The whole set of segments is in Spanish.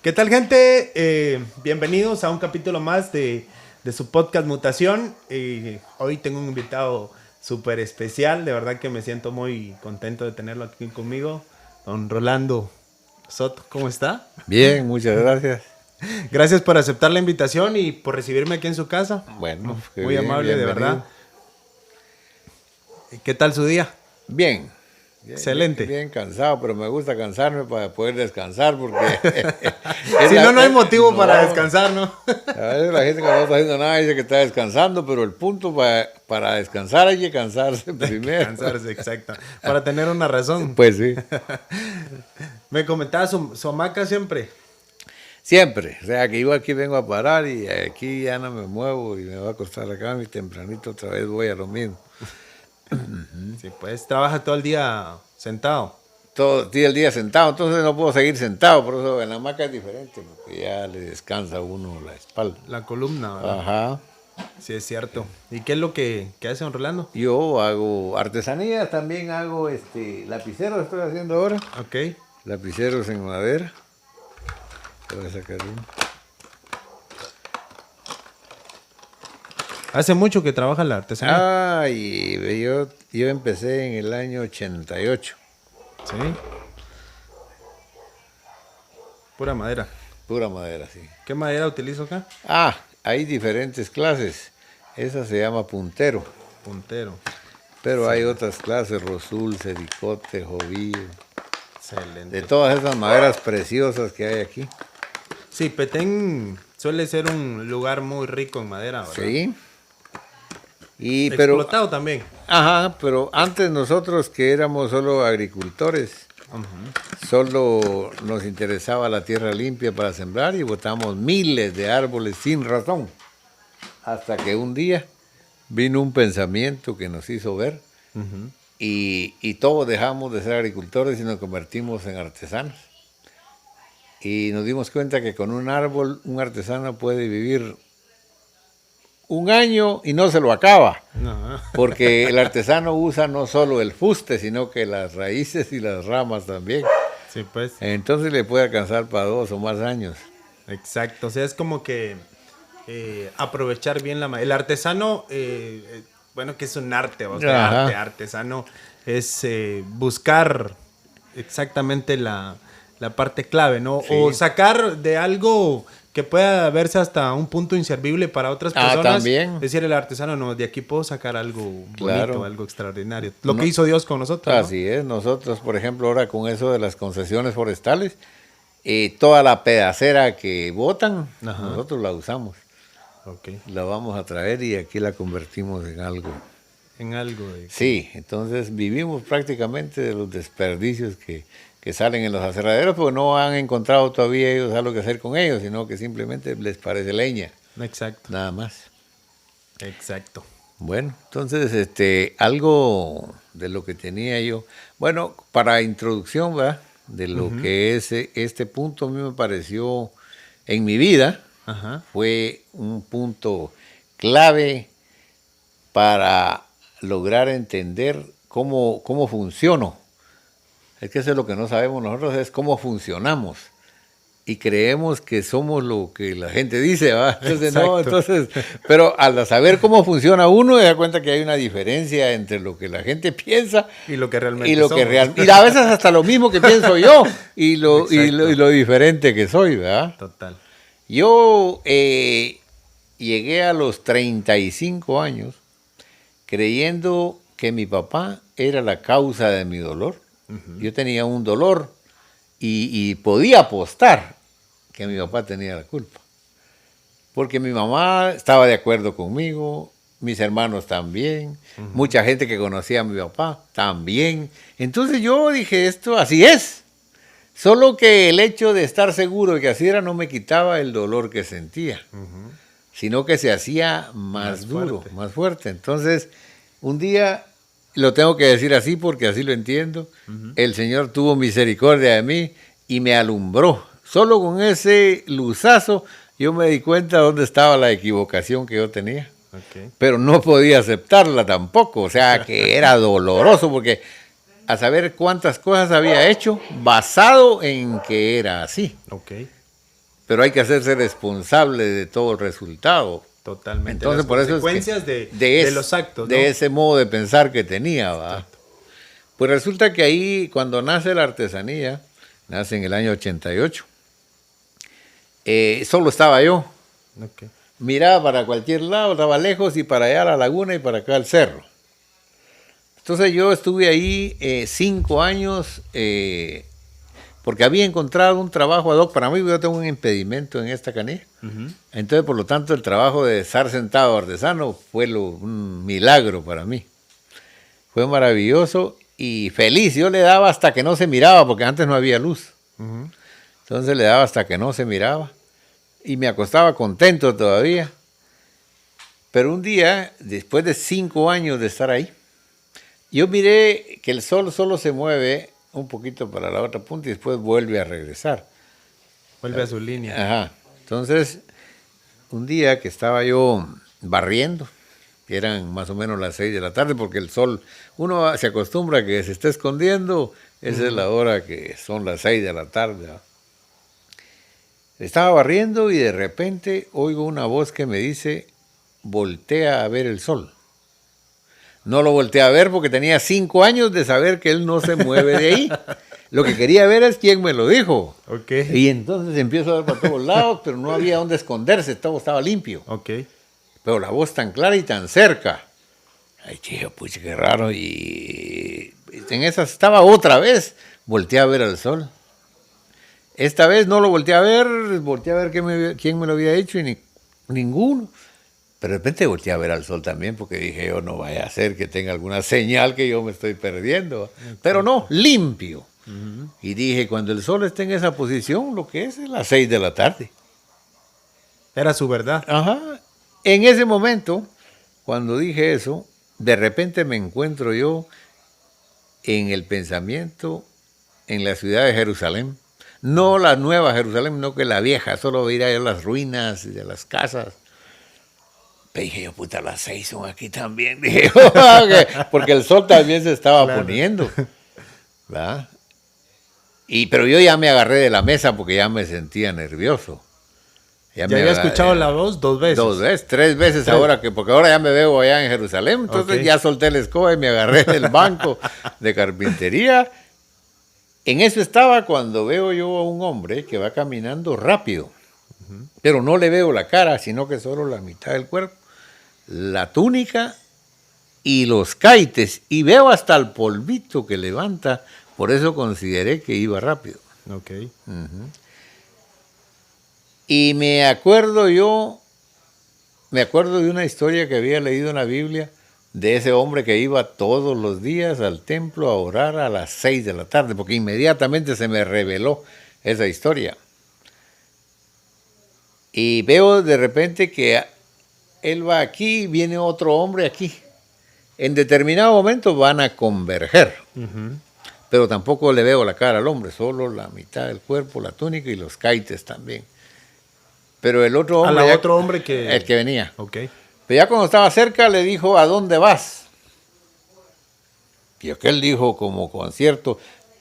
¿Qué tal, gente? Bienvenidos a un capítulo más de su podcast Mutación. Hoy tengo un invitado súper especial. De verdad que me siento muy contento de tenerlo aquí conmigo. Don Rolando Soto, ¿cómo está? Bien, muchas gracias. Gracias por aceptar la invitación y por recibirme aquí en su casa. Bueno, qué Muy bien, amable, de bienvenido. verdad. ¿Qué tal su día? Bien. Excelente. Bien cansado, pero me gusta cansarme para poder descansar porque... Si no, no hay motivo para descansar, ¿no? A veces la gente que no está haciendo nada dice que está descansando, pero el punto para descansar hay que cansarse primero. Cansarse, exacto. Para tener una razón. Pues sí. Me comentaba su hamaca siempre. Siempre. O sea, que yo aquí vengo a parar y aquí ya no me muevo y me voy a acostar la cama y tempranito otra vez voy a lo mismo. Sí, pues trabaja todo el día sentado. Todo el día sentado, entonces no puedo seguir sentado, por eso en la hamaca es diferente, porque ya le descansa a uno la espalda. La columna, ¿verdad? Ajá. Sí, es cierto. ¿Y qué es lo que hace don Rolando? Yo hago artesanías, también hago lapiceros, estoy haciendo ahora. Ok. Lapiceros en madera. Voy a sacar uno. ¿Hace mucho que trabaja la artesanía? Ay, yo empecé en el año 88. Sí. Pura madera. Pura madera, sí. ¿Qué madera utilizo acá? Hay diferentes clases. Esa se llama puntero. Puntero. Pero Sí. hay otras clases, rosul, cericote, jovillo. Excelente. De todas esas maderas preciosas que hay aquí. Sí, Petén suele ser un lugar muy rico en madera, ¿verdad? Sí. Explotado también. Ajá, pero antes nosotros que éramos solo agricultores, solo nos interesaba la tierra limpia para sembrar y botamos miles de árboles sin razón. Hasta que un día vino un pensamiento que nos hizo ver y todos dejamos de ser agricultores y nos convertimos en artesanos. Y nos dimos cuenta que con un árbol un artesano puede vivir un año y no se lo acaba. No. Porque el artesano usa no solo el fuste, sino que las raíces y las ramas también. Sí, pues. Entonces le puede alcanzar para 2 o más años. Exacto. O sea, es como que aprovechar bien la madera. El artesano, bueno, que es un arte, o sea, artesano es buscar exactamente la parte clave, ¿no? Sí. O sacar de algo que pueda verse hasta un punto inservible para otras personas. También. Es decir, el artesano, no, de aquí puedo sacar algo bonito, algo extraordinario. Lo que hizo Dios con nosotros, ¿no? Así es. Nosotros, por ejemplo, ahora con eso de las concesiones forestales, toda la pedacera que botan, nosotros la usamos. Okay. La vamos a traer y aquí la convertimos en algo. En algo de... Sí, entonces vivimos prácticamente de los desperdicios que salen en los aserraderos, porque no han encontrado todavía ellos algo que hacer con ellos, sino que simplemente les parece leña. Exacto. Nada más. Exacto. Bueno, entonces algo de lo que tenía yo. Bueno, para introducción, ¿verdad? De lo que es este punto, a mí me pareció en mi vida, fue un punto clave para lograr entender cómo funciono. Es que eso es lo que no sabemos nosotros, es cómo funcionamos. Y creemos que somos lo que la gente dice, ¿va? Entonces, pero al saber cómo funciona uno, se da cuenta que hay una diferencia entre lo que la gente piensa y lo que realmente y a veces hasta lo mismo que pienso yo y lo diferente que soy, ¿verdad? Total. Yo llegué a los 35 años creyendo que mi papá era la causa de mi dolor. Yo tenía un dolor y podía apostar que mi papá tenía la culpa. Porque mi mamá estaba de acuerdo conmigo, mis hermanos también, mucha gente que conocía a mi papá también. Entonces yo dije, esto así es. Solo que el hecho de estar seguro de que así era no me quitaba el dolor que sentía, sino que se hacía más duro, más fuerte. Entonces, un día... Lo tengo que decir así porque así lo entiendo. El Señor tuvo misericordia de mí y me alumbró. Solo con ese luzazo yo me di cuenta de dónde estaba la equivocación que yo tenía. Okay. Pero no podía aceptarla tampoco. O sea, que era doloroso porque a saber cuántas cosas había hecho basado en que era así. Okay. pero hay que hacerse responsable de todo el resultado. Totalmente. Entonces, las por eso consecuencias es de los actos, ¿no? de ese modo de pensar que tenía, ¿va? Pues resulta que ahí, cuando nace la artesanía, nace en el año 88, solo estaba yo. Okay. Miraba para cualquier lado, estaba lejos, y para allá la laguna y para acá el cerro. Entonces yo estuve ahí 5 años, porque había encontrado un trabajo ad hoc para mí. Yo tengo un impedimento en esta canilla. Entonces, por lo tanto, el trabajo de estar sentado artesano fue un milagro para mí. Fue maravilloso y feliz. Yo le daba hasta que no se miraba, porque antes no había luz. Entonces le daba hasta que no se miraba. Y me acostaba contento todavía. Pero un día, después de 5 años de estar ahí, yo miré que el sol solo se mueve un poquito para la otra punta y después vuelve a regresar. Vuelve a su línea. Ajá. Entonces, un día que estaba yo barriendo, que eran más o menos las 6 de la tarde, porque el sol, uno se acostumbra a que se está escondiendo, esa es la hora que son las 6 de la tarde. ¿Va? Estaba barriendo y de repente oigo una voz que me dice, voltea a ver el sol. No lo volteé a ver porque tenía 5 años de saber que él no se mueve de ahí. Lo que quería ver es quién me lo dijo. Okay. Y entonces empiezo a ver para todos lados, pero no había dónde esconderse, todo estaba limpio. Okay. Pero la voz tan clara y tan cerca. Ay, chico, pues qué raro. Y en esas estaba otra vez. Volteé a ver al sol. Esta vez no lo volteé a ver quién me lo había hecho y ninguno. Pero de repente volteé a ver al sol también porque dije, yo no vaya a ser que tenga alguna señal que yo me estoy perdiendo. Okay. Pero no, limpio. Y dije, cuando el sol esté en esa posición, lo que es las 6 de la tarde. Era su verdad. Ajá. En ese momento, cuando dije eso, de repente me encuentro yo en el pensamiento en la ciudad de Jerusalén. No la nueva Jerusalén, no que la vieja, solo ir a las ruinas de las casas. Pero dije yo, puta, las 6 son aquí también. Dije yo, porque el sol también se estaba poniendo. ¿Verdad? Pero yo ya me agarré de la mesa porque ya me sentía nervioso. Ya había escuchado la voz 2 veces. 2 veces, 3 veces sí. Ahora, porque ahora ya me veo allá en Jerusalén. Entonces ya solté la escoba y me agarré del banco de carpintería. En eso estaba cuando veo yo a un hombre que va caminando rápido. Pero no le veo la cara, sino que solo la mitad del cuerpo, la túnica y los caites. Y veo hasta el polvito que levanta. Por eso consideré que iba rápido. Okay. Y me acuerdo de una historia que había leído en la Biblia de ese hombre que iba todos los días al templo a orar a las 6 de la tarde, porque inmediatamente se me reveló esa historia. Y veo de repente que él va aquí, viene otro hombre aquí. En determinado momento van a converger. Pero tampoco le veo la cara al hombre, solo la mitad del cuerpo, la túnica y los caites también. Pero el otro hombre... otro hombre que... El que venía. Okay. Pero ya cuando estaba cerca le dijo, ¿a dónde vas? Y aquel dijo como con cierto...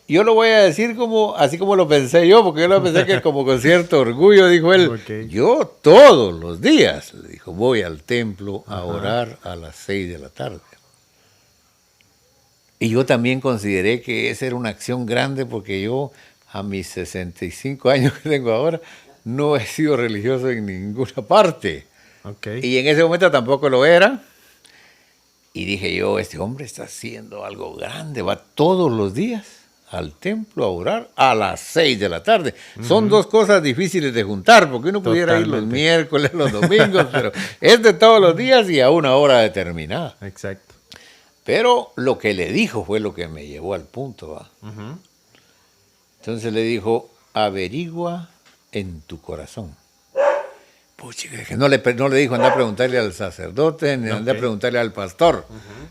Yo lo voy a decir así como lo pensé yo, porque yo lo pensé que como con cierto orgullo, dijo él. Okay. Yo todos los días, le dijo, voy al templo a orar a las 6 de la tarde. Y yo también consideré que esa era una acción grande porque yo, a mis 65 años que tengo ahora, no he sido religioso en ninguna parte. Okay. Y en ese momento tampoco lo era. Y dije yo, este hombre está haciendo algo grande, va todos los días al templo a orar a las 6 de la tarde. Son 2 cosas difíciles de juntar, porque uno pudiera ir los miércoles, los domingos, pero es de todos los días y a una hora determinada. Exacto. Pero lo que le dijo fue lo que me llevó al punto. ¿Va? Entonces le dijo, averigua en tu corazón. Pucha, que no le dijo anda a preguntarle al sacerdote, ni anda a preguntarle al pastor.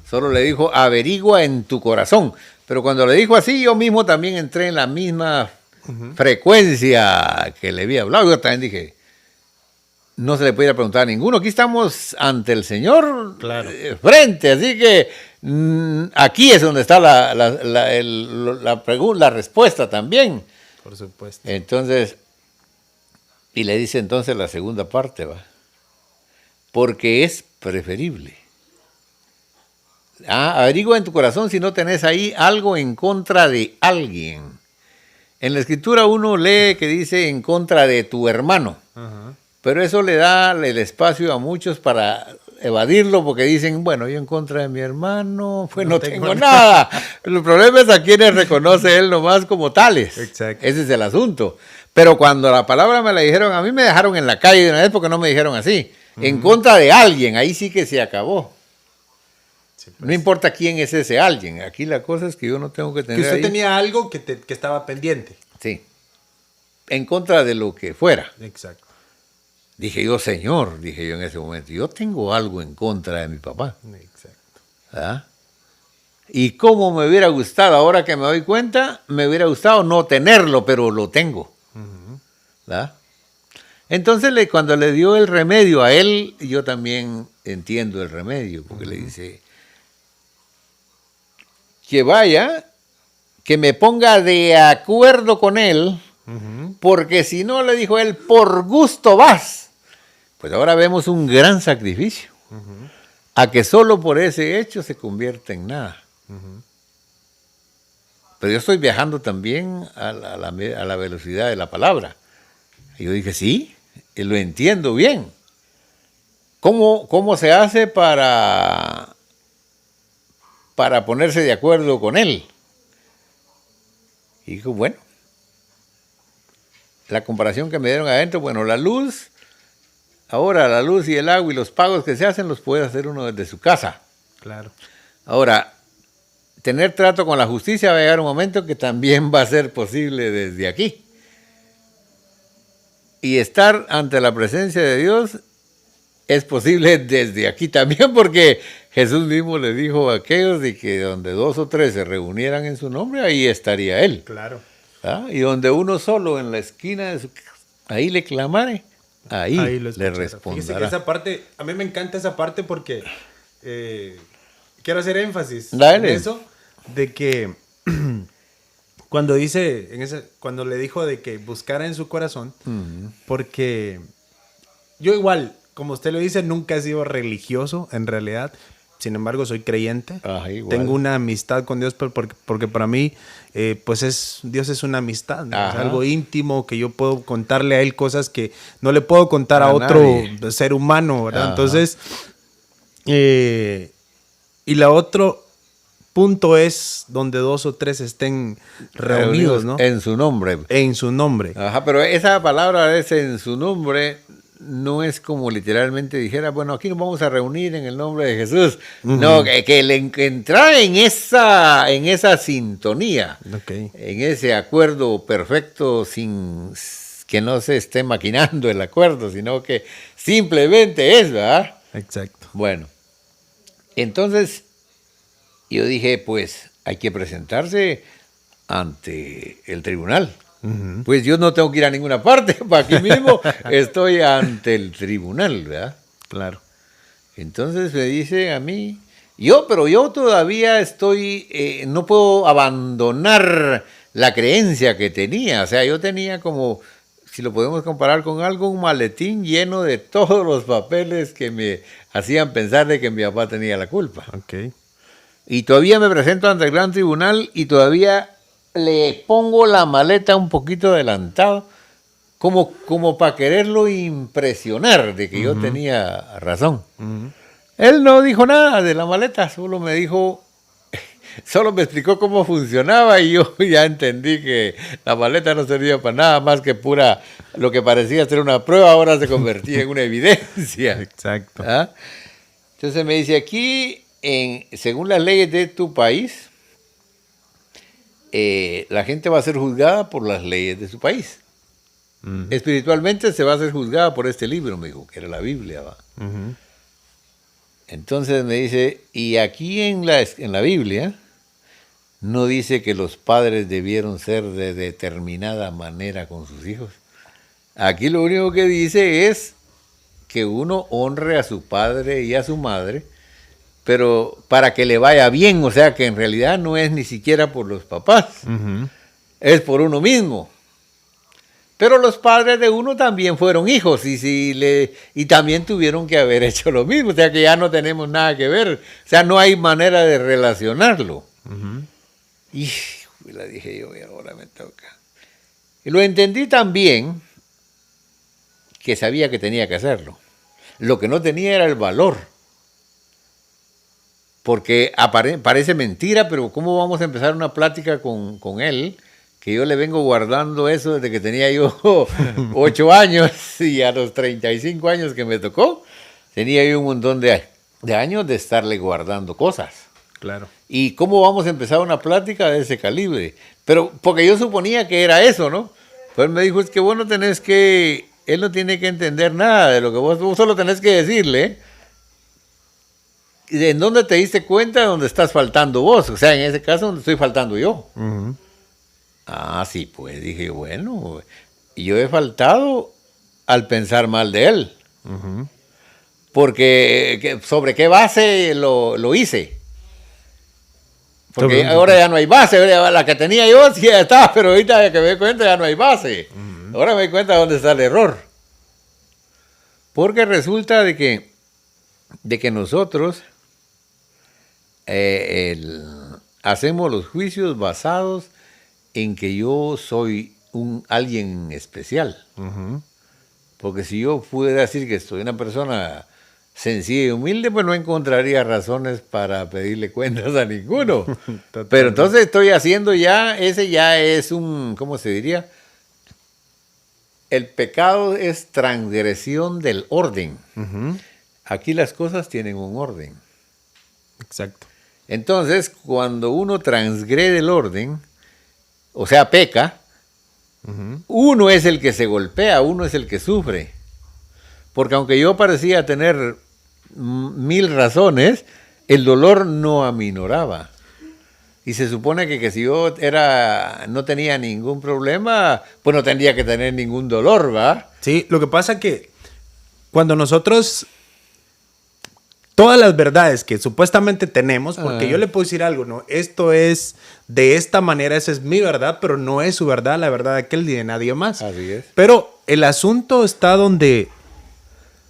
Solo le dijo, averigua en tu corazón. Pero cuando le dijo así, yo mismo también entré en la misma frecuencia que le había hablado. Yo también dije, no se le puede preguntar a ninguno. Aquí estamos ante el Señor frente, así que aquí es donde está la respuesta también. Por supuesto. Entonces, Y le dice entonces la segunda parte, va. Porque es preferible. Averigua en tu corazón si no tenés ahí algo en contra de alguien. En la escritura uno lee que dice en contra de tu hermano. Ajá. Pero eso le da el espacio a muchos para evadirlo porque dicen, bueno, yo en contra de mi hermano, pues no tengo nada. El problema es a quienes reconoce él nomás como tales. Exacto. Ese es el asunto. Pero cuando la palabra me la dijeron, a mí me dejaron en la calle de una vez porque no me dijeron así. En contra de alguien, ahí sí que se acabó. Sí, pues. No importa quién es ese alguien. Aquí la cosa es que yo no tengo que tener Que usted ahí. tenía algo que estaba pendiente. Sí. En contra de lo que fuera. Exacto. Dije yo, Señor, dije yo en ese momento, yo tengo algo en contra de mi papá. Exacto. ¿Ah? Y cómo me hubiera gustado, ahora que me doy cuenta, me hubiera gustado no tenerlo, pero lo tengo. ¿Ah? Entonces cuando le dio el remedio a él, yo también entiendo el remedio, porque le dice que vaya, que me ponga de acuerdo con él, porque si no, le dijo él, por gusto vas. Pues ahora vemos un gran sacrificio, a que solo por ese hecho se convierte en nada. Pero yo estoy viajando también a la velocidad de la palabra. Y yo dije, sí, lo entiendo bien. ¿Cómo se hace para ponerse de acuerdo con él? Y dijo, bueno, la comparación que me dieron adentro, bueno, la luz, ahora la luz y el agua y los pagos que se hacen los puede hacer uno desde su casa. Claro. Ahora, tener trato con la justicia va a llegar un momento que también va a ser posible desde aquí. Y estar ante la presencia de Dios es posible desde aquí también, porque Jesús mismo le dijo a aquellos de que donde 2 o 3 se reunieran en su nombre, ahí estaría Él. Claro. ¿Ah? Y donde uno solo en la esquina de su casa, ahí le clamare, ahí lo le escuchará. Fíjese responderá. que esa parte, a mí me encanta esa parte porque quiero hacer énfasis Dale. en eso, de que cuando dice, cuando le dijo de que buscara en su corazón, porque yo igual, como usted lo dice, nunca he sido religioso en realidad. Sin embargo, soy creyente. Igual. Tengo una amistad con Dios porque para mí, pues Dios es una amistad, ¿no? Es algo íntimo que yo puedo contarle a Él cosas que no le puedo contar a otro nadie. ser humano, ¿verdad? Ajá. Entonces, y la otro punto es donde 2 o 3 estén reunidos, ¿no? En su nombre. En su nombre. Ajá, pero esa palabra es en su nombre, no es como literalmente dijera, bueno, aquí nos vamos a reunir en el nombre de Jesús. No, que entrar en esa sintonía, en ese acuerdo perfecto, sin que no se esté maquinando el acuerdo, sino que simplemente es, ¿verdad? Exacto. Bueno, entonces yo dije, pues hay que presentarse ante el tribunal. Pues yo no tengo que ir a ninguna parte, para aquí mismo estoy ante el tribunal, ¿verdad? Claro. Entonces me dice a mí, pero yo todavía estoy, no puedo abandonar la creencia que tenía. O sea, yo tenía como, si lo podemos comparar con algo, un maletín lleno de todos los papeles que me hacían pensar de que mi papá tenía la culpa. Ok. Y todavía me presento ante el gran tribunal y todavía le pongo la maleta un poquito adelantado, como para quererlo impresionar de que yo tenía razón. Él no dijo nada de la maleta, solo me explicó cómo funcionaba y yo ya entendí que la maleta no servía para nada más que lo que parecía ser una prueba, ahora se convertía en una evidencia. Exacto. ¿Ah? Entonces me dice, aquí, según las leyes de tu país, la gente va a ser juzgada por las leyes de su país. Espiritualmente se va a ser juzgada por este libro, me dijo, que era la Biblia. ¿Va? Entonces me dice, y aquí en la Biblia no dice que los padres debieron ser de determinada manera con sus hijos. Aquí lo único que dice es que uno honre a su padre y a su madre, pero para que le vaya bien, o sea que en realidad no es ni siquiera por los papás, es por uno mismo. Pero los padres de uno también fueron hijos y también tuvieron que haber hecho lo mismo. O sea que ya no tenemos nada que ver. O sea, no hay manera de relacionarlo. Y le dije yo, y ahora me toca. Y lo entendí también que sabía que tenía que hacerlo. Lo que no tenía era el valor. Porque parece mentira, pero ¿cómo vamos a empezar una plática con él? Que yo le vengo guardando eso desde que tenía yo 8 años y a los 35 años que me tocó, tenía yo un montón de años de estarle guardando cosas. Claro. ¿Y cómo vamos a empezar una plática de ese calibre? Pero porque yo suponía que era eso, ¿no? Pues él me dijo, es que vos no tenés que, él no tiene que entender nada de lo que vos solo tenés que decirle. ¿En dónde te diste cuenta de dónde estás faltando vos? O sea, en ese caso, donde estoy faltando yo. Ah, sí, pues dije, bueno, yo he faltado al pensar mal de él. Porque, ¿sobre qué base lo hice? Porque ahora ya no hay base. La que tenía yo sí ya estaba, pero ahorita que me doy cuenta ya no hay base. Ahora me doy cuenta de dónde está el error. Porque resulta de que nosotros hacemos los juicios basados en que yo soy alguien especial. Porque si yo pudiera decir que soy una persona sencilla y humilde, pues no encontraría razones para pedirle cuentas a ninguno. Pero entonces estoy haciendo ese ya es ¿cómo se diría? El pecado es transgresión del orden. Aquí las cosas tienen un orden. Exacto. Entonces, cuando uno transgrede el orden, o sea, peca, uno es el que se golpea, uno es el que sufre. Porque aunque yo parecía tener 1000 razones, el dolor no aminoraba. Y se supone que si yo no tenía ningún problema, pues no tendría que tener ningún dolor, ¿va? Sí, lo que pasa que cuando nosotros todas las verdades que supuestamente tenemos, porque yo le puedo decir algo, no, esto es de esta manera, esa es mi verdad, pero no es su verdad, la verdad de aquel ni de nadie más. Así es. Pero el asunto está donde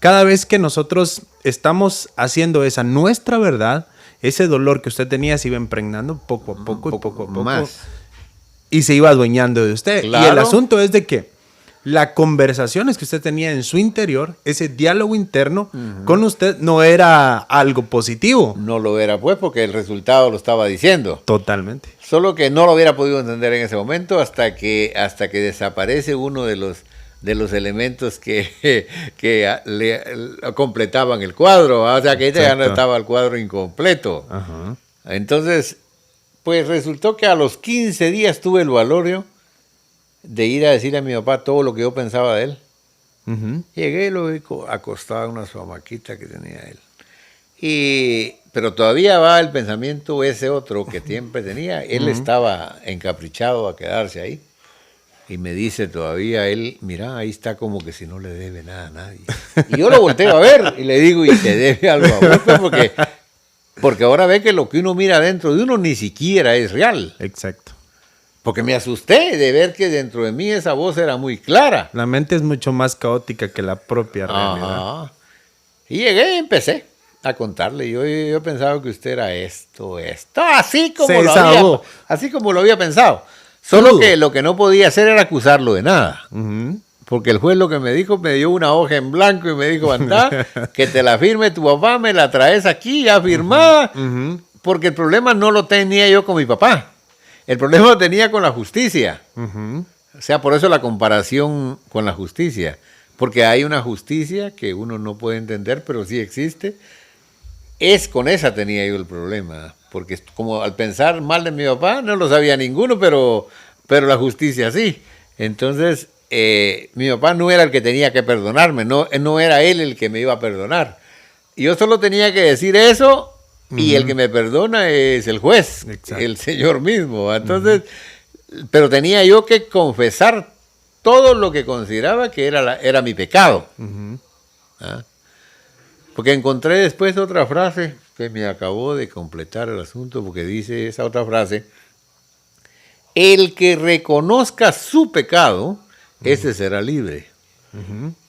cada vez que nosotros estamos haciendo esa nuestra verdad, ese dolor que usted tenía se iba impregnando poco a poco y poco a poco más. Y se iba adueñando de usted. Claro. Y el asunto es de que las conversaciones que usted tenía en su interior, ese diálogo interno con usted no era algo positivo. No lo era, pues, porque el resultado lo estaba diciendo. Totalmente. Solo que no lo hubiera podido entender en ese momento hasta que desaparece uno de los elementos que le completaban el cuadro. O sea, que ya no estaba el cuadro incompleto. Entonces, pues resultó que a los 15 días tuve el valorio de ir a decir a mi papá todo lo que yo pensaba de él. Llegué y lo vi acostado en una hamaquita que tenía él. Pero todavía va el pensamiento ese otro que siempre tenía. Él estaba encaprichado a quedarse ahí. Y me dice todavía él, mira, ahí está como que si no le debe nada a nadie. Y yo lo volteo a ver y le digo, ¿y te debe algo a vos? Porque ahora ve que lo que uno mira dentro de uno ni siquiera es real. Exacto. Porque me asusté de ver que dentro de mí esa voz era muy clara. La mente es mucho más caótica que la propia realidad. Y llegué y empecé a contarle. Yo pensaba que usted era esto, así como lo había pensado. Solo que lo que no podía hacer era acusarlo de nada. Porque el juez lo que me dijo, me dio una hoja en blanco y me dijo, anda, que te la firme tu papá, me la traes aquí ya firmada. Porque el problema no lo tenía yo con mi papá. El problema lo tenía con la justicia. O sea, por eso la comparación con la justicia. Porque hay una justicia que uno no puede entender, pero sí existe. Con esa tenía yo el problema. Porque como al pensar mal de mi papá, no lo sabía ninguno, pero la justicia sí. Entonces, mi papá no era el que tenía que perdonarme, no era él el que me iba a perdonar. Yo solo tenía que decir eso y el que me perdona es el juez, el Señor mismo. Entonces, pero tenía yo que confesar todo lo que consideraba que era mi pecado. Porque encontré después otra frase que me acabó de completar el asunto, porque dice esa otra frase: el que reconozca su pecado ese será libre.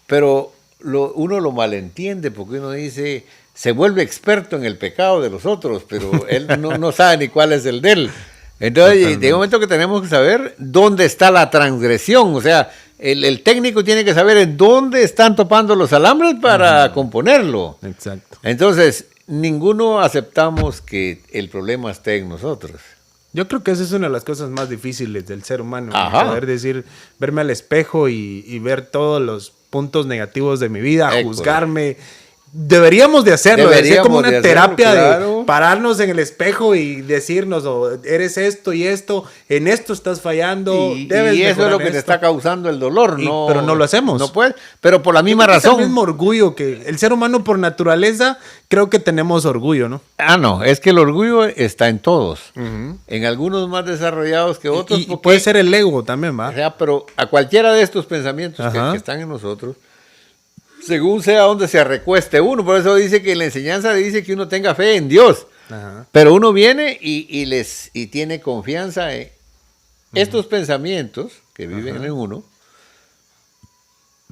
Pero uno lo malentiende porque uno dice, se vuelve experto en el pecado de los otros, pero él no sabe ni cuál es el de él. Entonces, de un momento que tenemos que saber dónde está la transgresión, o sea, el técnico tiene que saber en dónde están topando los alambres para componerlo. Exacto. Entonces, ninguno aceptamos que el problema esté en nosotros. Yo creo que esa es una de las cosas más difíciles del ser humano, ¿no? Ajá. Poder decir, verme al espejo y ver todos los puntos negativos de mi vida, juzgarme. Deberíamos de hacerlo, debería ser como una terapia claro. De pararnos en el espejo y decirnos, eres esto y esto, en esto estás fallando. Y eso es lo que te está causando el dolor, ¿no? Pero no lo hacemos. No puedes, pero por la misma razón. Es el mismo orgullo que el ser humano por naturaleza, creo que tenemos orgullo, ¿no? No, es que el orgullo está en todos. En algunos más desarrollados que otros. Y puede ser el ego también, ¿va? O sea, pero a cualquiera de estos pensamientos que están en nosotros, según sea donde se recueste uno. Por eso dice que la enseñanza dice que uno tenga fe en Dios. Pero uno viene y tiene confianza en estos pensamientos que viven en uno.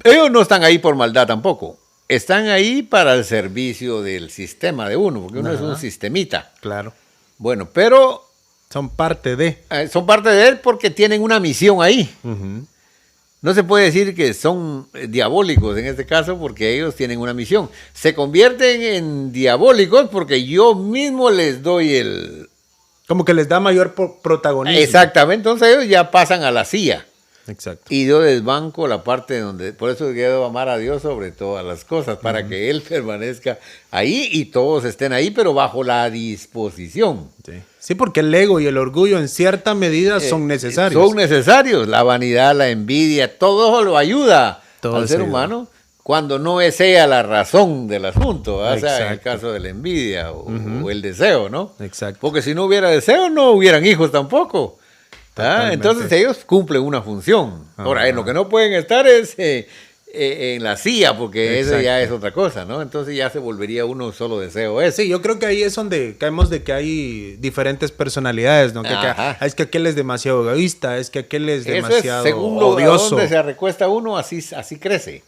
Ellos no están ahí por maldad tampoco. Están ahí para el servicio del sistema de uno, porque uno es un sistemita. Claro. Bueno, pero son parte de. Son parte de él porque tienen una misión ahí. No se puede decir que son diabólicos en este caso porque ellos tienen una misión. Se convierten en diabólicos porque yo mismo les doy el... Como que les da mayor protagonismo. Exactamente, entonces ellos ya pasan a la silla. Exacto. Y yo desbanco la parte donde... Por eso quiero amar a Dios sobre todas las cosas, para que Él permanezca ahí y todos estén ahí, pero bajo la disposición. Sí, porque el ego y el orgullo en cierta medida son necesarios. Son necesarios. La vanidad, la envidia, todo lo ayuda al ser humano cuando no es ella la razón del asunto. O sea, en el caso de la envidia o el deseo, ¿no? Exacto. Porque si no hubiera deseo, no hubieran hijos tampoco. Entonces ellos cumplen una función. Ahora, en lo que no pueden estar es en la silla, porque eso ya es otra cosa, ¿no? Entonces ya se volvería uno solo deseo ese. Sí, yo creo que ahí es donde caemos de que hay diferentes personalidades, ¿no? Es que aquel es demasiado egoísta, es que aquel es demasiado según odioso. Donde se recuesta uno, así crece.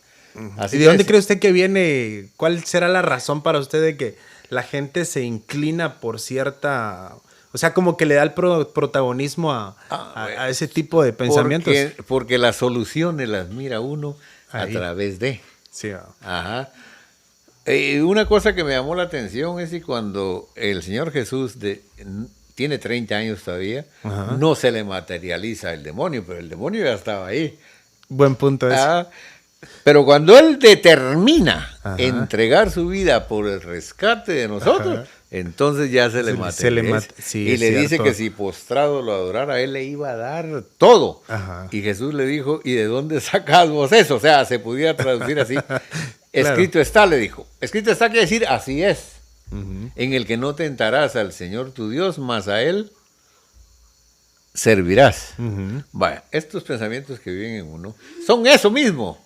¿Y de dónde cree usted que viene? ¿Cuál será la razón para usted de que la gente se inclina por cierta... O sea, como que le da el protagonismo a ese tipo de pensamientos? Porque las soluciones las mira uno a través de... Sí. Ajá. Una cosa que me llamó la atención es que cuando el Señor Jesús tiene 30 años todavía, no se le materializa el demonio, pero el demonio ya estaba ahí. Buen punto ese. Pero cuando Él determina entregar su vida por el rescate de nosotros, entonces ya se le materializa. Y le dice que si postrado lo adorara, Él le iba a dar todo. Y Jesús le dijo, ¿y de dónde sacamos eso? O sea, se pudiera traducir así. Escrito está, le dijo. Escrito está quiere decir, así es. En el que no tentarás al Señor tu Dios, mas a Él servirás. Vaya, estos pensamientos que viven en uno son eso mismo.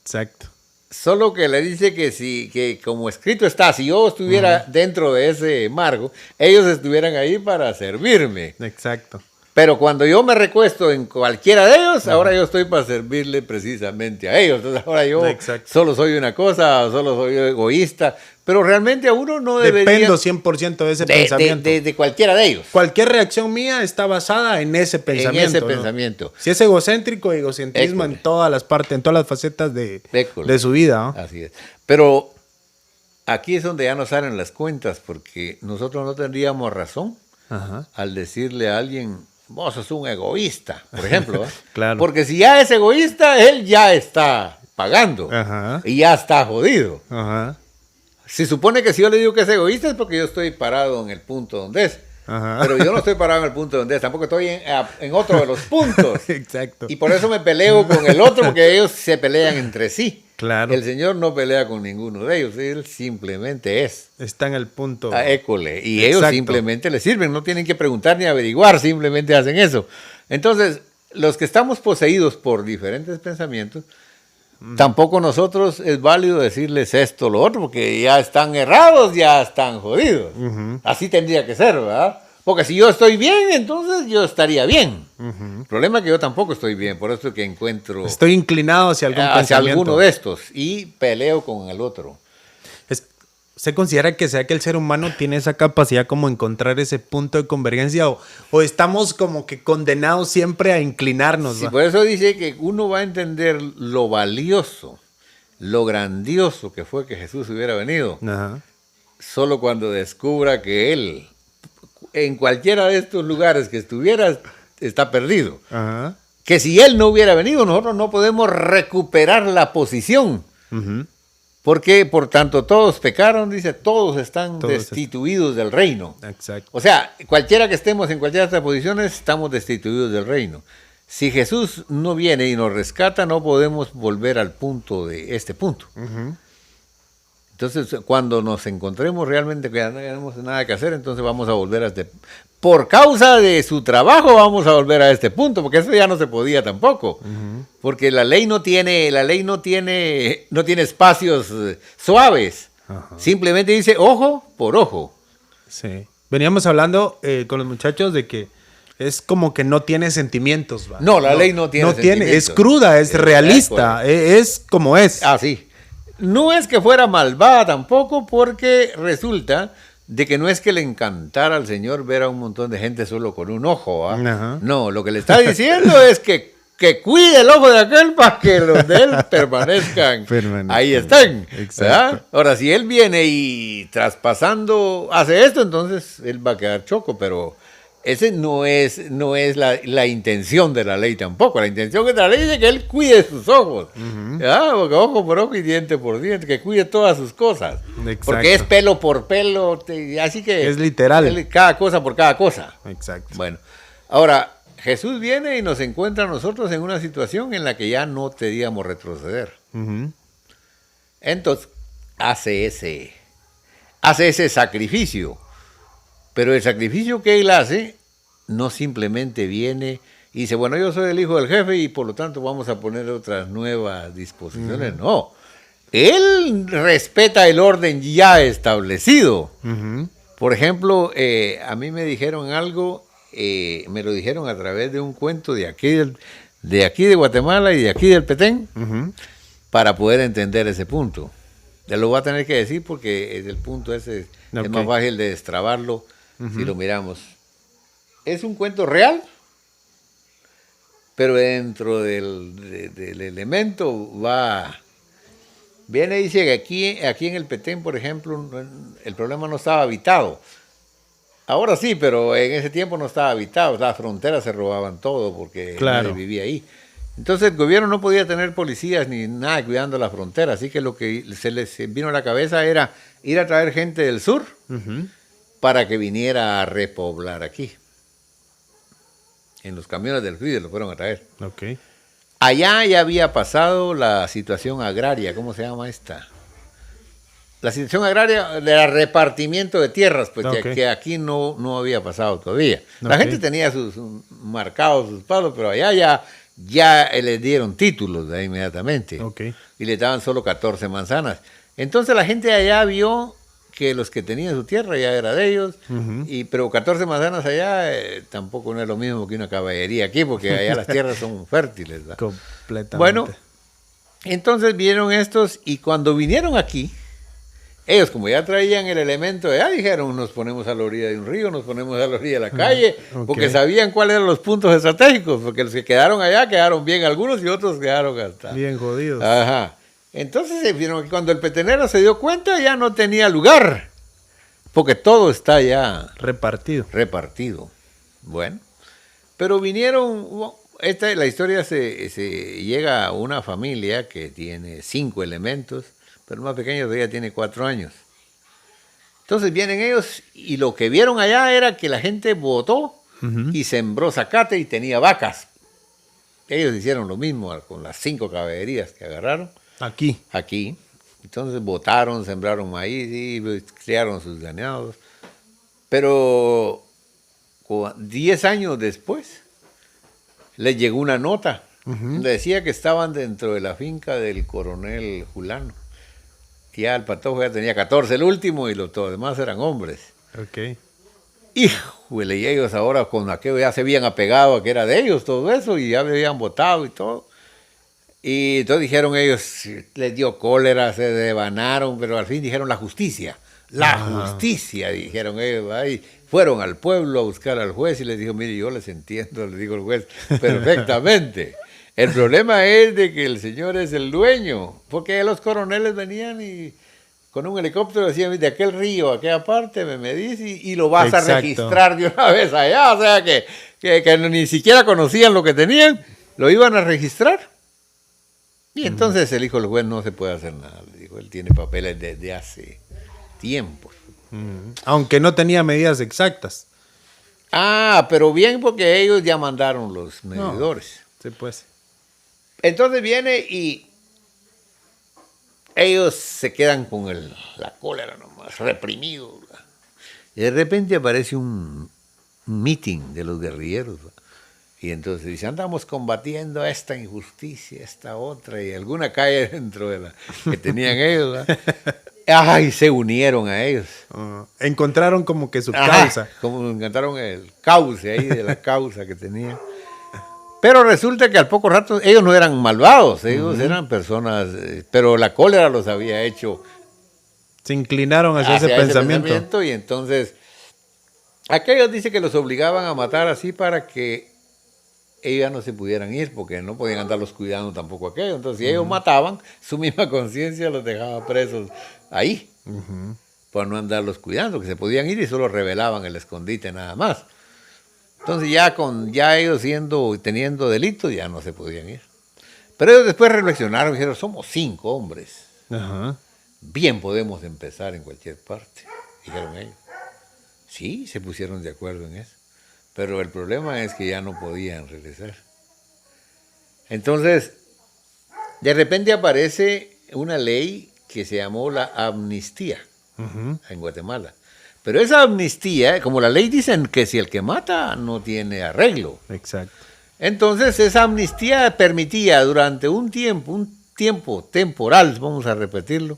Exacto. Solo que le dice que como escrito está, si yo estuviera dentro de ese marco, ellos estuvieran ahí para servirme. Exacto. Pero cuando yo me recuesto en cualquiera de ellos, ahora yo estoy para servirle precisamente a ellos. Entonces ahora yo solo soy una cosa, solo soy egoísta. Pero realmente a uno no debería... Dependo 100% de ese pensamiento. De cualquiera de ellos. Cualquier reacción mía está basada en ese pensamiento. En ese pensamiento. Si es egocéntrico, egocentrismo en todas las partes, en todas las facetas de su vida, ¿no? Así es. Pero aquí es donde ya nos salen las cuentas, porque nosotros no tendríamos razón al decirle a alguien... Vos sos un egoísta, por ejemplo. Claro. Porque si ya es egoísta, él ya está pagando. Y ya está jodido. Se supone que si yo le digo que es egoísta es porque yo estoy parado en el punto donde es. Pero yo no estoy parado en el punto donde es. Tampoco estoy en otro de los puntos. Exacto. Y por eso me peleo con el otro, porque ellos se pelean entre sí. Claro. El Señor no pelea con ninguno de ellos. Él simplemente es. Está en el punto. École. Y ellos simplemente le sirven. No tienen que preguntar ni averiguar. Simplemente hacen eso. Entonces, los que estamos poseídos por diferentes pensamientos, tampoco nosotros es válido decirles esto o lo otro, porque ya están errados, ya están jodidos. Así tendría que ser, ¿verdad? Porque si yo estoy bien, entonces yo estaría bien. Ujú. El problema es que yo tampoco estoy bien, por eso es que encuentro Estoy inclinado hacia algún hacia pensamiento. alguno de estos y peleo con el otro. ¿Se considera que sea que el ser humano tiene esa capacidad como encontrar ese punto de convergencia o estamos como que condenados siempre a inclinarnos? Sí, ¿va? por eso dice que uno va a entender lo valioso, lo grandioso que fue que Jesús hubiera venido, Ajá. solo cuando descubra que Él, en cualquiera de estos lugares que estuviera, está perdido. Ajá. Que si Él no hubiera venido, nosotros no podemos recuperar la posición. Ujú. Porque, por tanto, todos pecaron, dice, todos están Todos destituidos del reino. Exacto. O sea, cualquiera que estemos en cualquiera de estas posiciones, estamos destituidos del reino. Si Jesús no viene y nos rescata, no podemos volver al punto de este punto. Ujú. Entonces, cuando nos encontremos realmente que ya no tenemos nada que hacer, entonces vamos a volver a este... Por causa de su trabajo vamos a volver a este punto, porque eso ya no se podía tampoco. Porque la ley no tiene espacios suaves. Ajá. Simplemente dice ojo por ojo. Sí. Veníamos hablando con los muchachos de que es como que no tiene sentimientos. ¿va? No, la ley no tiene No tiene, es sentimientos. cruda, es realista, es como es. Ah, sí. No es que fuera malvada tampoco, porque resulta de que no es que le encantara al Señor ver a un montón de gente solo con un ojo. ¿Ah? Ajá. No, lo que le está diciendo es que cuide el ojo de aquel para que los de él permanezcan. Ahí están. Exacto. ¿Verdad? Ahora, si él viene y traspasando hace esto, entonces él va a quedar choco, pero ese no es la intención de la ley tampoco. La intención de la ley es que él cuide sus ojos. ¿Verdad? Porque ojo por ojo y diente por diente, que cuide todas sus cosas. Exacto. Porque es pelo por pelo, así que... Es literal. Cada cosa por cada cosa. Exacto. Bueno, ahora, Jesús viene y nos encuentra a nosotros en una situación en la que ya no podíamos retroceder. Ujú. Entonces, hace ese sacrificio. Pero el sacrificio que él hace no simplemente viene y dice, bueno, yo soy el hijo del jefe y por lo tanto vamos a poner otras nuevas disposiciones. No, él respeta el orden ya establecido. Ujú. Por ejemplo, a mí me dijeron algo, me lo dijeron a través de un cuento de aquí de Guatemala y de aquí del Petén, Ujú. para poder entender ese punto. Ya lo voy a tener que decir porque el punto ese Ok. es más fácil de destrabarlo si lo miramos. Es un cuento real, pero dentro del elemento viene y dice que aquí en el Petén, por ejemplo, el problema no estaba habitado. Ahora sí, pero en ese tiempo no estaba habitado. Las fronteras se robaban todo porque Claro. nadie vivía ahí. Entonces el gobierno no podía tener policías ni nada cuidando la frontera. Así que lo que se les vino a la cabeza era ir a traer gente del sur Ujú. para que viniera a repoblar aquí. En los camiones del FIDE lo fueron a traer. Ok. Allá ya había pasado la situación agraria, ¿cómo se llama esta? La situación agraria de repartimiento de tierras, pues Ok. que aquí no había pasado todavía. La Ok. gente tenía sus marcados sus palos, pero allá ya les dieron títulos de inmediatamente. Ok. Y le daban solo 14 manzanas. Entonces la gente allá vio que los que tenían su tierra ya era de ellos, Ujú. pero 14 manzanas allá tampoco no es lo mismo que una caballería aquí, porque allá las tierras son fértiles, ¿verdad? Completamente. Bueno, entonces vinieron estos y cuando vinieron aquí, ellos como ya traían el elemento de, dijeron, nos ponemos a la orilla de un río, nos ponemos a la orilla de la calle, ok. porque sabían cuáles eran los puntos estratégicos, porque los que quedaron allá quedaron bien algunos y otros quedaron hasta... Bien jodidos. Ajá. Entonces se vieron que cuando el petenero se dio cuenta ya no tenía lugar, porque todo está ya Repartido. repartido. Bueno, pero vinieron, la historia se llega a una familia que tiene 5 elementos, pero el más pequeño todavía tiene 4 años. Entonces vienen ellos y lo que vieron allá era que la gente votó Ujú. y sembró zacate y tenía vacas. Ellos hicieron lo mismo con las 5 caballerías que agarraron Aquí. aquí. Entonces votaron, sembraron maíz y criaron sus ganados. Pero 10 años después les llegó una nota. Decía que estaban dentro de la finca del coronel Julano. Ya el patojo ya tenía 14 el último y los demás eran hombres. Ok. Híjole, y ellos ahora con aquello ya se habían apegado a que era de ellos todo eso y ya habían votado y todo. Y entonces dijeron ellos, les dio cólera, se devanaron, pero al fin dijeron la justicia. La justicia, dijeron ellos. Ahí fueron al pueblo a buscar al juez y les dijo, mire, yo les entiendo, les dijo el juez, perfectamente. El problema es de que el señor es el dueño, porque los coroneles venían y con un helicóptero decían, de aquel río, aquella parte, me medís y lo vas a registrar de una vez allá. O sea, que ni siquiera conocían lo que tenían, lo iban a registrar. Y entonces el hijo del juez no se puede hacer nada, le dijo, él tiene papeles desde hace tiempo. Aunque no tenía medidas exactas. Ah, pero bien porque ellos ya mandaron los medidores. Sí, pues. Entonces viene y ellos se quedan con la cólera nomás, reprimidos. Y de repente aparece un meeting de los guerrilleros. Y entonces dice, andamos combatiendo esta injusticia, esta otra, y alguna cae dentro de la que tenían ellos. Ay, se unieron a ellos. Encontraron como que su causa. Como encontraron el cauce ahí de la causa que tenían. Pero resulta que al poco rato ellos no eran malvados, ellos eran personas, pero la cólera los había hecho. Se inclinaron hacia ese pensamiento. Y entonces, aquellos dicen que los obligaban a matar así para que ellos ya no se pudieran ir, porque no podían andarlos cuidando tampoco aquellos. Entonces, si ellos mataban, su misma conciencia los dejaba presos ahí, por no andarlos cuidando, que se podían ir y solo revelaban el escondite nada más. Entonces ya ellos teniendo delitos ya no se podían ir. Pero ellos después reflexionaron y dijeron, somos 5 hombres. Bien podemos empezar en cualquier parte, dijeron ellos. Sí, se pusieron de acuerdo en eso. Pero el problema es que ya no podían regresar. Entonces, de repente aparece una ley que se llamó la amnistía en Guatemala. Pero esa amnistía, como la ley dicen que si el que mata no tiene arreglo. Exacto. Entonces esa amnistía permitía durante un tiempo temporal, vamos a repetirlo,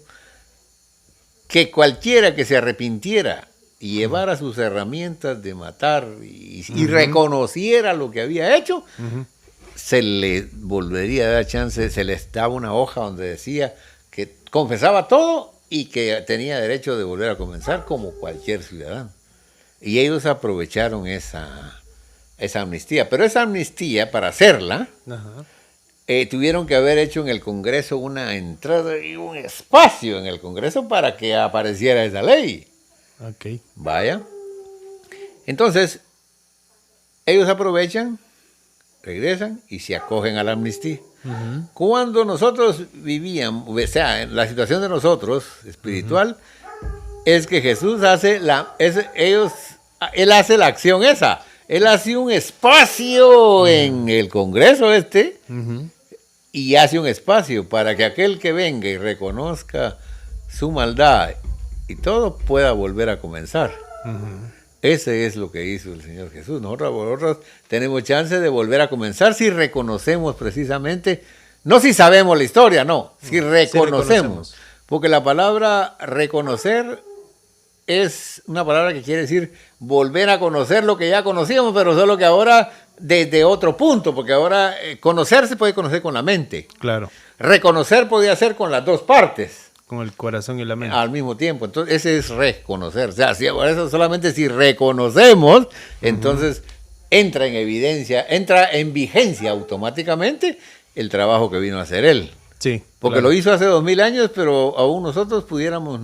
que cualquiera que se arrepintiera y llevara sus herramientas de matar y reconociera lo que había hecho, se le volvería a dar chance, se les daba una hoja donde decía que confesaba todo y que tenía derecho de volver a comenzar como cualquier ciudadano. Y ellos aprovecharon esa amnistía. Pero esa amnistía, para hacerla, tuvieron que haber hecho en el Congreso una entrada y un espacio en el Congreso para que apareciera esa ley. Okay. Vaya. Entonces, ellos aprovechan, regresan y se acogen a la amnistía. Cuando nosotros vivíamos, o sea, en la situación de nosotros, espiritual, es que Jesús él hace la acción esa. Él hace un espacio en el Congreso y hace un espacio para que aquel que venga y reconozca su maldad y todo pueda volver a comenzar. Ese es lo que hizo el Señor Jesús. Nosotros tenemos chance de volver a comenzar si reconocemos precisamente, no si sabemos la historia, no, si reconocemos. Porque la palabra reconocer es una palabra que quiere decir volver a conocer lo que ya conocíamos, pero solo que ahora desde otro punto, porque ahora conocer se puede conocer con la mente. Claro. Reconocer podía ser con las dos partes. Con el corazón y la mente. Al mismo tiempo. Entonces, ese es reconocer. O sea, por eso solamente si reconocemos, entonces entra en evidencia, entra en vigencia automáticamente el trabajo que vino a hacer él. Sí. Porque lo hizo hace 2000 años, pero aún nosotros pudiéramos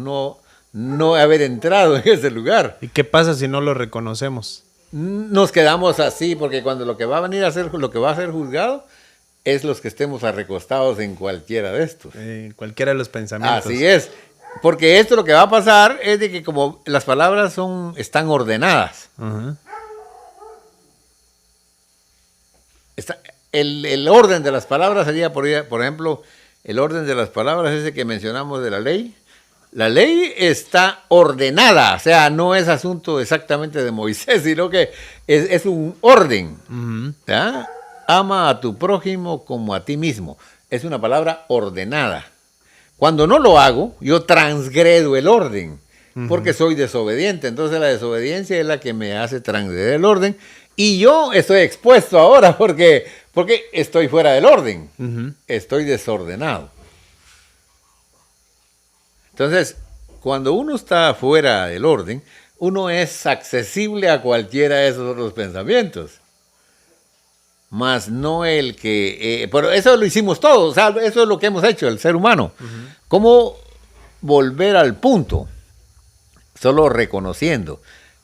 no haber entrado en ese lugar. ¿Y qué pasa si no lo reconocemos? Nos quedamos así, porque cuando lo que va a venir a ser, lo que va a ser juzgado, es los que estemos arrecostados en cualquiera de estos. Cualquiera de los pensamientos. Así es. Porque esto lo que va a pasar es de que como las palabras están ordenadas. El orden de las palabras sería, por ejemplo, el orden de las palabras ese que mencionamos de la ley. La ley está ordenada, o sea, no es asunto exactamente de Moisés, sino que es un orden. ¿Ya? Ama a tu prójimo como a ti mismo. Es una palabra ordenada. Cuando no lo hago, yo transgredo el orden. porque soy desobediente. Entonces la desobediencia es la que me hace transgredir el orden y yo estoy expuesto ahora porque estoy fuera del orden, estoy desordenado. Entonces, cuando uno está fuera del orden, uno es accesible a cualquiera de esos otros pensamientos. Más no el que... pero eso lo hicimos todos, o sea, eso es lo que hemos hecho, el ser humano. ¿Cómo volver al punto? Solo reconociendo.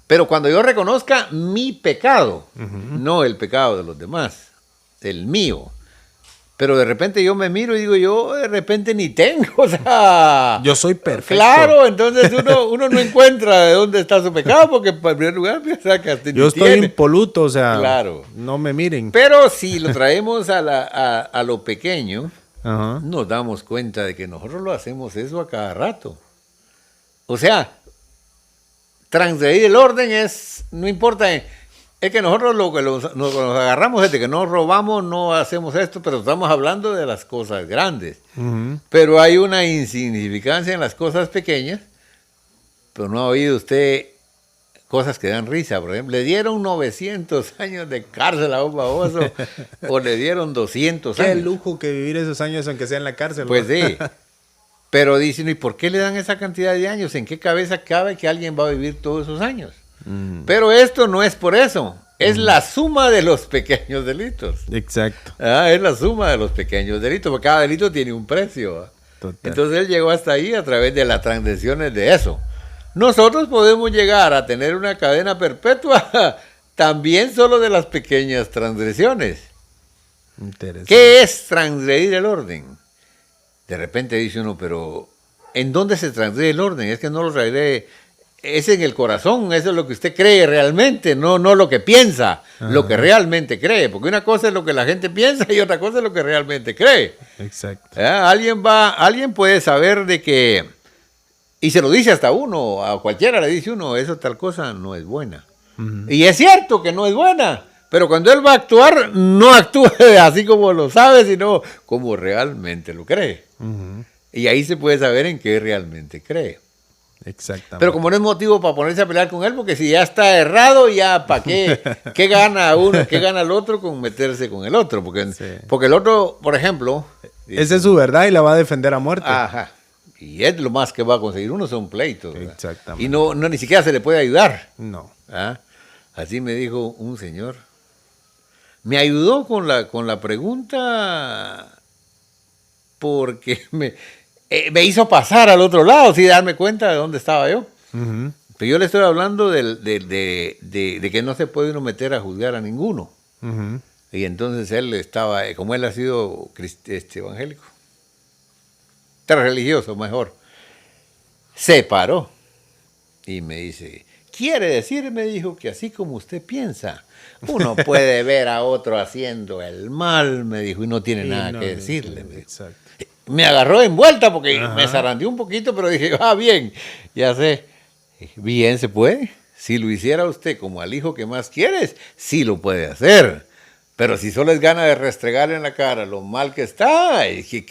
Pero cuando yo reconozca mi pecado, no el pecado de los demás, el mío. Pero de repente yo me miro y digo, yo de repente ni tengo, o sea... Yo soy perfecto. Claro, entonces uno no encuentra de dónde está su pecado, porque en primer lugar piensa que hasta yo estoy impoluto, o sea, claro. No me miren. Pero si lo traemos a lo pequeño, nos damos cuenta de que nosotros lo hacemos eso a cada rato. O sea, transgredir el orden no importa... Es que nosotros lo que nos agarramos es de que no robamos, no hacemos esto, pero estamos hablando de las cosas grandes. Pero hay una insignificancia en las cosas pequeñas, pero no ha oído usted cosas que dan risa. Por ejemplo, le dieron 900 años de cárcel a un baboso o le dieron 200 años. Qué lujo que vivir esos años aunque sea en la cárcel. Pues sí. Pero dicen, ¿y por qué le dan esa cantidad de años? ¿En qué cabeza cabe que alguien va a vivir todos esos años? Pero esto no es por eso, es la suma de los pequeños delitos. Exacto. Es la suma de los pequeños delitos, porque cada delito tiene un precio. Total. Entonces él llegó hasta ahí a través de las transgresiones de eso. Nosotros podemos llegar a tener una cadena perpetua también solo de las pequeñas transgresiones. Interesante. ¿Qué es transgredir el orden? De repente dice uno, pero ¿en dónde se transgrede el orden? Es que no lo transgrede... Es en el corazón, eso es lo que usted cree realmente, no lo que piensa, lo que realmente cree. Porque una cosa es lo que la gente piensa y otra cosa es lo que realmente cree. Exacto. Alguien puede saber de que, y se lo dice hasta uno, a cualquiera le dice uno, eso tal cosa no es buena. Y es cierto que no es buena, pero cuando él va a actuar, no actúa así como lo sabe, sino como realmente lo cree. Y ahí se puede saber en qué realmente cree. Exactamente. Pero como no es motivo para ponerse a pelear con él, porque si ya está errado, ya ¿para qué? ¿Qué gana uno? ¿Qué gana el otro con meterse con el otro? Porque el otro, por ejemplo... Esa es su verdad y la va a defender a muerte. Ajá. Y es lo más que va a conseguir uno, son pleitos. ¿verdad? Exactamente. Y no ni siquiera se le puede ayudar. No. Así me dijo un señor. Me ayudó con la pregunta porque me hizo pasar al otro lado, sin darme cuenta de dónde estaba yo. Pero yo le estoy hablando de que no se puede uno meter a juzgar a ninguno. Y entonces él estaba, como él ha sido evangélico, religioso mejor, se paró y me dice, quiere decir, me dijo, que así como usted piensa, uno puede ver a otro haciendo el mal, me dijo, y no tiene nada que decirle. Exacto. Me agarró en vuelta porque me zarandeó un poquito, pero dije, bien, ya sé. Bien se puede. Si lo hiciera usted como al hijo que más quieres, sí lo puede hacer. Pero si solo es gana de restregarle en la cara lo mal que está,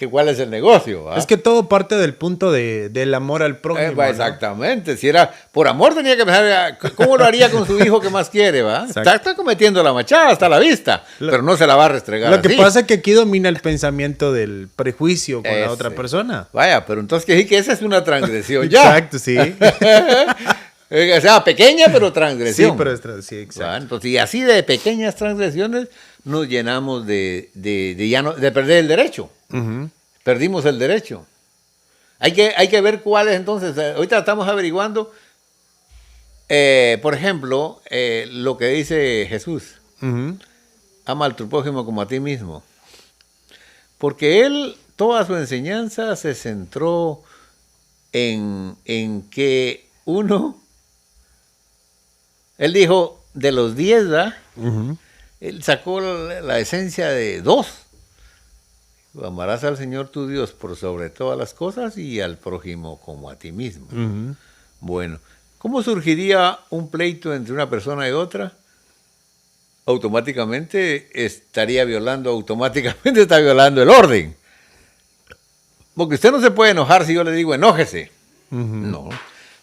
¿cuál es el negocio? ¿Va? Es que todo parte del punto del amor al prójimo. Exactamente. ¿No? Si era por amor, tenía que pensar, ¿cómo lo haría con su hijo que más quiere? ¿Va? Está cometiendo la machada hasta la vista, pero no se la va a restregar. Lo que pasa es que aquí domina el pensamiento del prejuicio con la otra persona. Vaya, pero entonces que esa es una transgresión ya. Exacto, sí. O sea, pequeña pero transgresión. Sí, pero sí, exacto. ¿Va? Entonces, y así de pequeñas transgresiones nos llenamos de perder el derecho. Perdimos el derecho. Hay que ver cuáles entonces. Ahorita estamos averiguando, por ejemplo, lo que dice Jesús. Ama al tu prójimo como a ti mismo. Porque él, toda su enseñanza se centró en que él dijo, de los 10, ¿verdad? Él sacó la esencia de 2. Amarás al Señor tu Dios por sobre todas las cosas y al prójimo como a ti mismo. Bueno, ¿cómo surgiría un pleito entre una persona y otra? Automáticamente está violando el orden. Porque usted no se puede enojar si yo le digo enójese. No.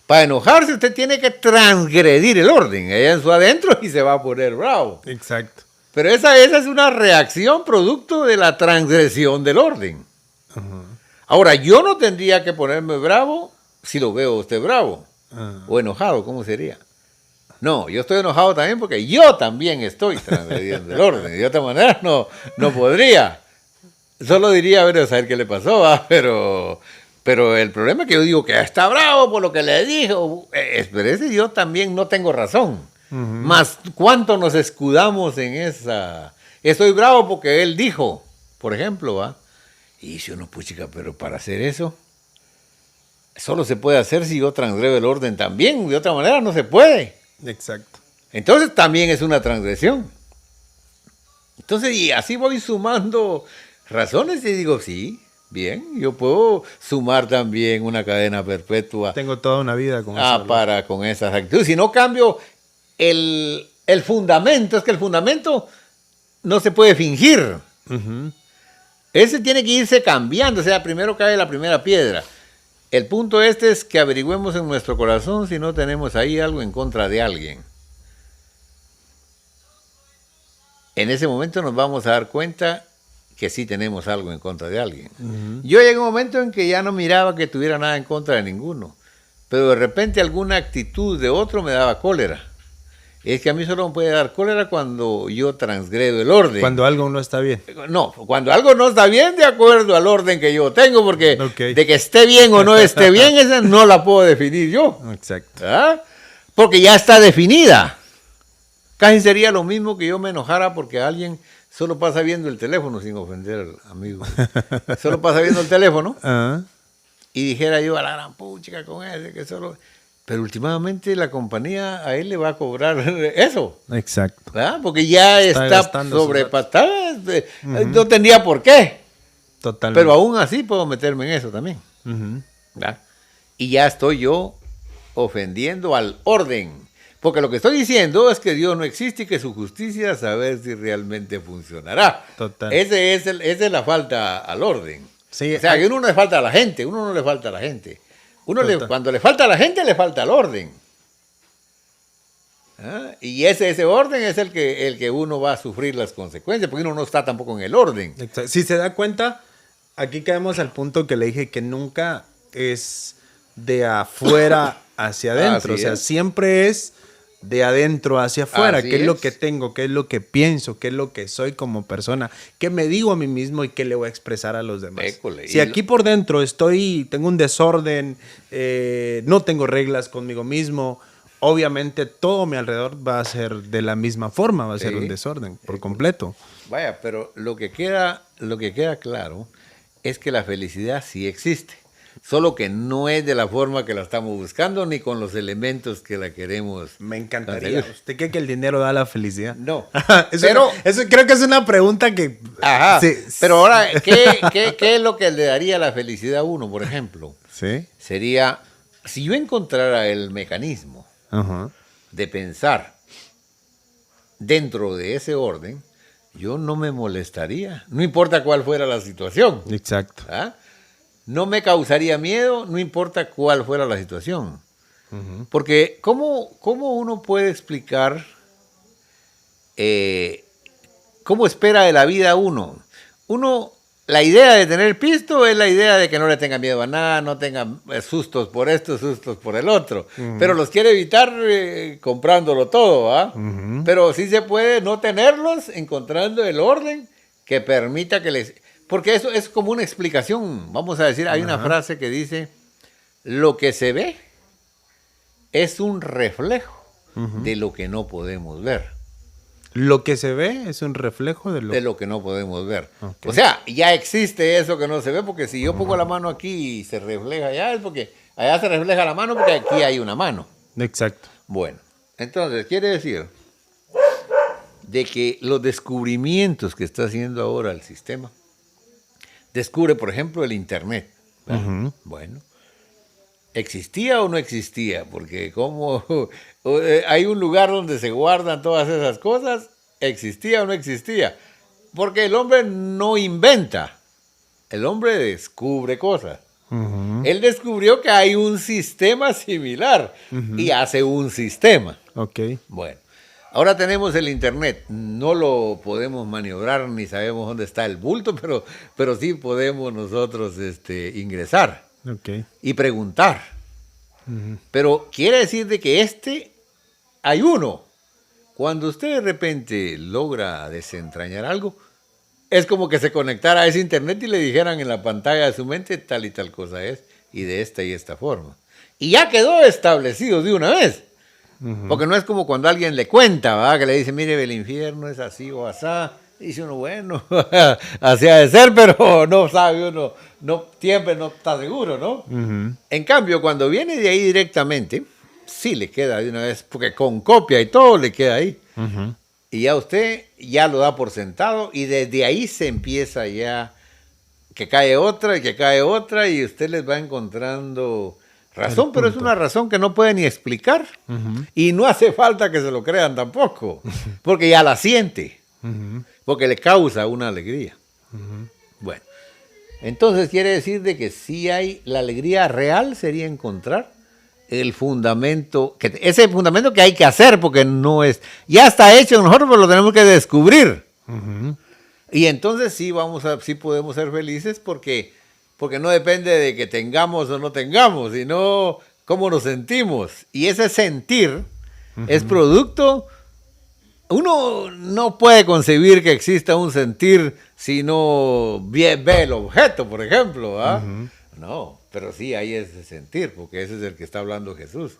Para enojarse usted tiene que transgredir el orden allá en su adentro y se va a poner bravo. Exacto. Pero esa es una reacción producto de la transgresión del orden. Ahora, yo no tendría que ponerme bravo si lo veo a usted bravo. O enojado, ¿cómo sería? No, yo estoy enojado también porque yo también estoy transgrediendo el orden. De otra manera no podría. Solo diría, a saber qué le pasó, ¿va? Pero el problema es que yo digo que está bravo por lo que le dijo. Espérese, yo también no tengo razón. Más, ¿cuánto nos escudamos en esa? Estoy bravo porque él dijo, por ejemplo, ¿va? Y dice uno, puchica, pero para hacer eso, solo se puede hacer si yo transgredo el orden también. De otra manera no se puede. Exacto. Entonces también es una transgresión. Entonces, y así voy sumando razones y digo, sí, bien, yo puedo sumar también una cadena perpetua. Tengo toda una vida con eso. Con esas actitudes. Si no cambio el fundamento, es que el fundamento no se puede fingir. Ese tiene que irse cambiando, o sea, primero cae la primera piedra. El punto es que averigüemos en nuestro corazón si no tenemos ahí algo en contra de alguien. En ese momento nos vamos a dar cuenta que sí tenemos algo en contra de alguien. Yo llegué a un momento en que ya no miraba que tuviera nada en contra de ninguno, pero de repente alguna actitud de otro me daba cólera. Es que a mí solo me puede dar cólera cuando yo transgredo el orden. Cuando algo no está bien. No, cuando algo no está bien de acuerdo al orden que yo tengo, porque de que esté bien o no esté bien, esa no la puedo definir yo. Exacto. ¿Ah? Porque ya está definida. Casi sería lo mismo que yo me enojara porque alguien solo pasa viendo el teléfono, sin ofender al amigo. Solo pasa viendo el teléfono y dijera yo, a la gran puchica con ese, que solo... Pero últimamente la compañía a él le va a cobrar eso. Exacto. ¿Verdad? Porque ya está sobrepasada. No tendría por qué. Totalmente. Pero aún así puedo meterme en eso también. ¿Verdad? Y ya estoy yo ofendiendo al orden. Porque lo que estoy diciendo es que Dios no existe y que su justicia saber si realmente funcionará. Total. Esa es la falta al orden. Sí, o sea, que uno no le falta a la gente, cuando le falta a la gente, le falta al orden. ¿Ah? Y ese orden es el que uno va a sufrir las consecuencias, porque uno no está tampoco en el orden. Exacto. Si se da cuenta, aquí caemos al punto que le dije que nunca es de afuera hacia adentro. O sea, siempre es de adentro hacia afuera. ¿Qué es lo que tengo? ¿Qué es lo que pienso? ¿Qué es lo que soy como persona? ¿Qué me digo a mí mismo y qué le voy a expresar a los demás? Si aquí por dentro tengo un desorden, no tengo reglas conmigo mismo, obviamente todo mi alrededor va a ser de la misma forma, va a ser un desorden por completo. Vaya, pero lo que queda claro es que la felicidad sí existe. Solo que no es de la forma que la estamos buscando ni con los elementos que la queremos. Me encantaría. ¿Usted cree que el dinero da la felicidad? No. Eso creo que es una pregunta que... Ajá. Sí. Pero ahora, ¿qué es lo que le daría la felicidad a uno, por ejemplo? Sí. Sería, si yo encontrara el mecanismo de pensar dentro de ese orden, yo no me molestaría. No importa cuál fuera la situación. Exacto. ¿Ah? No me causaría miedo, no importa cuál fuera la situación. Porque ¿cómo uno puede explicar cómo espera de la vida uno? La idea de tener pisto es la idea de que no le tenga miedo a nada, no tenga sustos por esto, sustos por el otro. Pero los quiere evitar comprándolo todo, ¿ah? Pero sí se puede no tenerlos encontrando el orden que permita que les... Porque eso es como una explicación. Vamos a decir, hay una frase que dice, lo que se ve es un reflejo de lo que no podemos ver. Lo que se ve es un reflejo de lo que no podemos ver. Okay. O sea, ya existe eso que no se ve, porque si yo pongo la mano aquí y se refleja allá, es porque allá se refleja la mano porque aquí hay una mano. Exacto. Bueno, entonces quiere decir de que los descubrimientos que está haciendo ahora el sistema, descubre, por ejemplo, el Internet. Bueno, ¿existía o no existía? Porque como hay un lugar donde se guardan todas esas cosas, ¿existía o no existía? Porque el hombre no inventa, el hombre descubre cosas. Él descubrió que hay un sistema similar y hace un sistema. Ok. Bueno, ahora tenemos el Internet. No lo podemos maniobrar ni sabemos dónde está el bulto, pero sí podemos nosotros ingresar Ok. y preguntar. Pero quiere decir de que hay uno. Cuando usted de repente logra desentrañar algo, es como que se conectara a ese internet y le dijeran en la pantalla de su mente tal y tal cosa es, y de esta y esta forma. Y ya quedó establecido de una vez. Porque no es como cuando alguien le cuenta, ¿verdad? Que le dice, mire, el infierno es así o asá. Dice uno, bueno, así ha de ser, pero no sabe uno, no, siempre no está seguro, ¿no? En cambio, cuando viene de ahí directamente, sí le queda de una vez, porque con copia y todo le queda ahí. Y ya usted ya lo da por sentado y desde ahí se empieza ya que cae otra y que cae otra y usted les va encontrando razón, pero es una razón que no puede ni explicar y no hace falta que se lo crean tampoco, porque ya la siente. Porque le causa una alegría. Bueno, entonces quiere decir de que sí hay, la alegría real sería encontrar el fundamento, ese fundamento que hay que hacer, porque no es, ya está hecho, nosotros lo tenemos que descubrir. Y entonces sí podemos ser felices porque no depende de que tengamos o no tengamos, sino cómo nos sentimos. Y ese sentir es producto. Uno no puede concebir que exista un sentir si no ve el objeto, por ejemplo. No, pero sí hay ese sentir, porque ese es el que está hablando Jesús.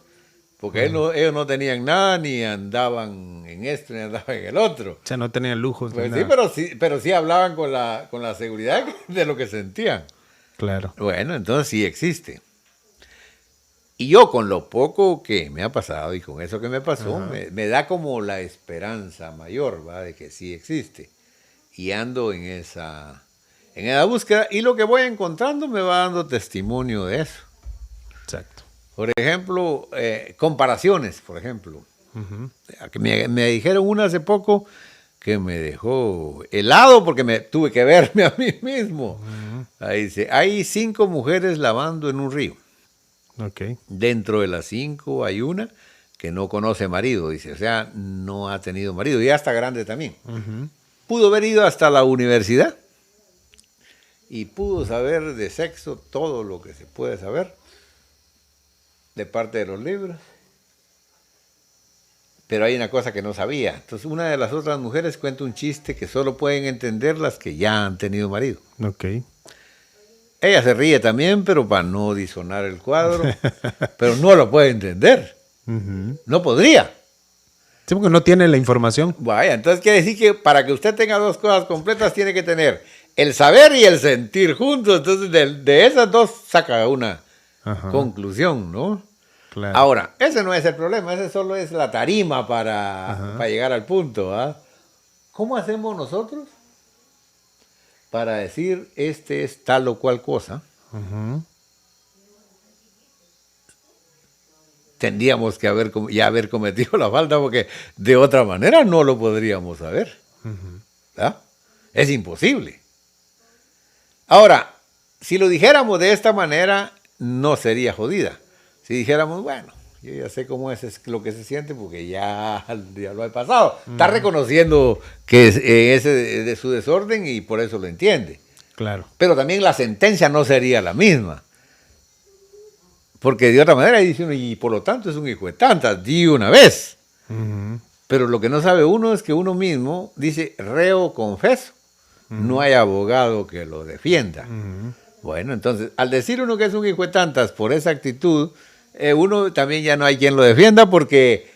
Porque ellos no tenían nada, ni andaban en esto, ni andaban en el otro. O sea, no tenían lujos. Pues pero sí hablaban con la seguridad de lo que sentían. Claro. Bueno, entonces sí existe. Y yo con lo poco que me ha pasado y con eso que me pasó, me da como la esperanza mayor, ¿va? De que sí existe. Y ando en esa búsqueda y lo que voy encontrando me va dando testimonio de eso. Exacto. Por ejemplo, comparaciones, por ejemplo. Me dijeron una hace poco que me dejó helado porque me tuve que verme a mí mismo. Ahí dice, hay 5 mujeres lavando en un río. Okay. Dentro de las 5 hay una que no conoce marido, dice, o sea, no ha tenido marido, ya está grande también. Pudo haber ido hasta la universidad y pudo saber de sexo todo lo que se puede saber de parte de los libros. Pero hay una cosa que no sabía. Entonces una de las otras mujeres cuenta un chiste que solo pueden entender las que ya han tenido marido. Okay. Ella se ríe también, pero para no disonar el cuadro, pero no lo puede entender. No podría. Sí, porque no tiene la información. Vaya, entonces quiere decir que para que usted tenga 2 cosas completas tiene que tener el saber y el sentir juntos. Entonces de esas 2 saca una conclusión, ¿no? Claro. Ahora, ese no es el problema, ese solo es la tarima para llegar al punto. ¿Cómo hacemos nosotros para decir este es tal o cual cosa? Tendríamos que haber cometido la falta porque de otra manera no lo podríamos saber. Es imposible. Ahora, si lo dijéramos de esta manera, no sería jodida. Si dijéramos, bueno, yo ya sé cómo es lo que se siente porque ya lo he pasado. Está reconociendo que es de su desorden y por eso lo entiende. Claro. Pero también la sentencia no sería la misma. Porque de otra manera dice uno, y por lo tanto es un hijo de tantas, di una vez. Pero lo que no sabe uno es que uno mismo dice, reo confeso. No hay abogado que lo defienda. Bueno, entonces, al decir uno que es un hijo de tantas por esa actitud, uno también ya no hay quien lo defienda porque...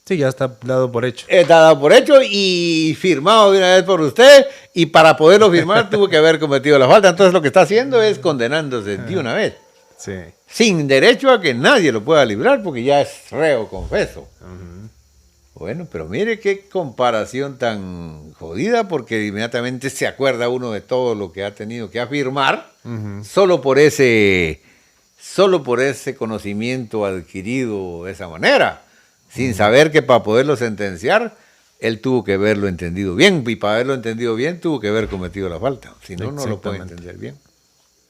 Sí, ya está dado por hecho. Está dado por hecho y firmado de una vez por usted, y para poderlo firmar tuvo que haber cometido la falta. Entonces lo que está haciendo es condenándose de una vez. Sí. Sin derecho a que nadie lo pueda librar porque ya es reo confeso. Bueno, pero mire qué comparación tan jodida, porque inmediatamente se acuerda uno de todo lo que ha tenido que afirmar solo por ese conocimiento adquirido de esa manera, sin saber que para poderlo sentenciar, él tuvo que haberlo entendido bien, y para haberlo entendido bien tuvo que haber cometido la falta, si no, no lo puede entender bien.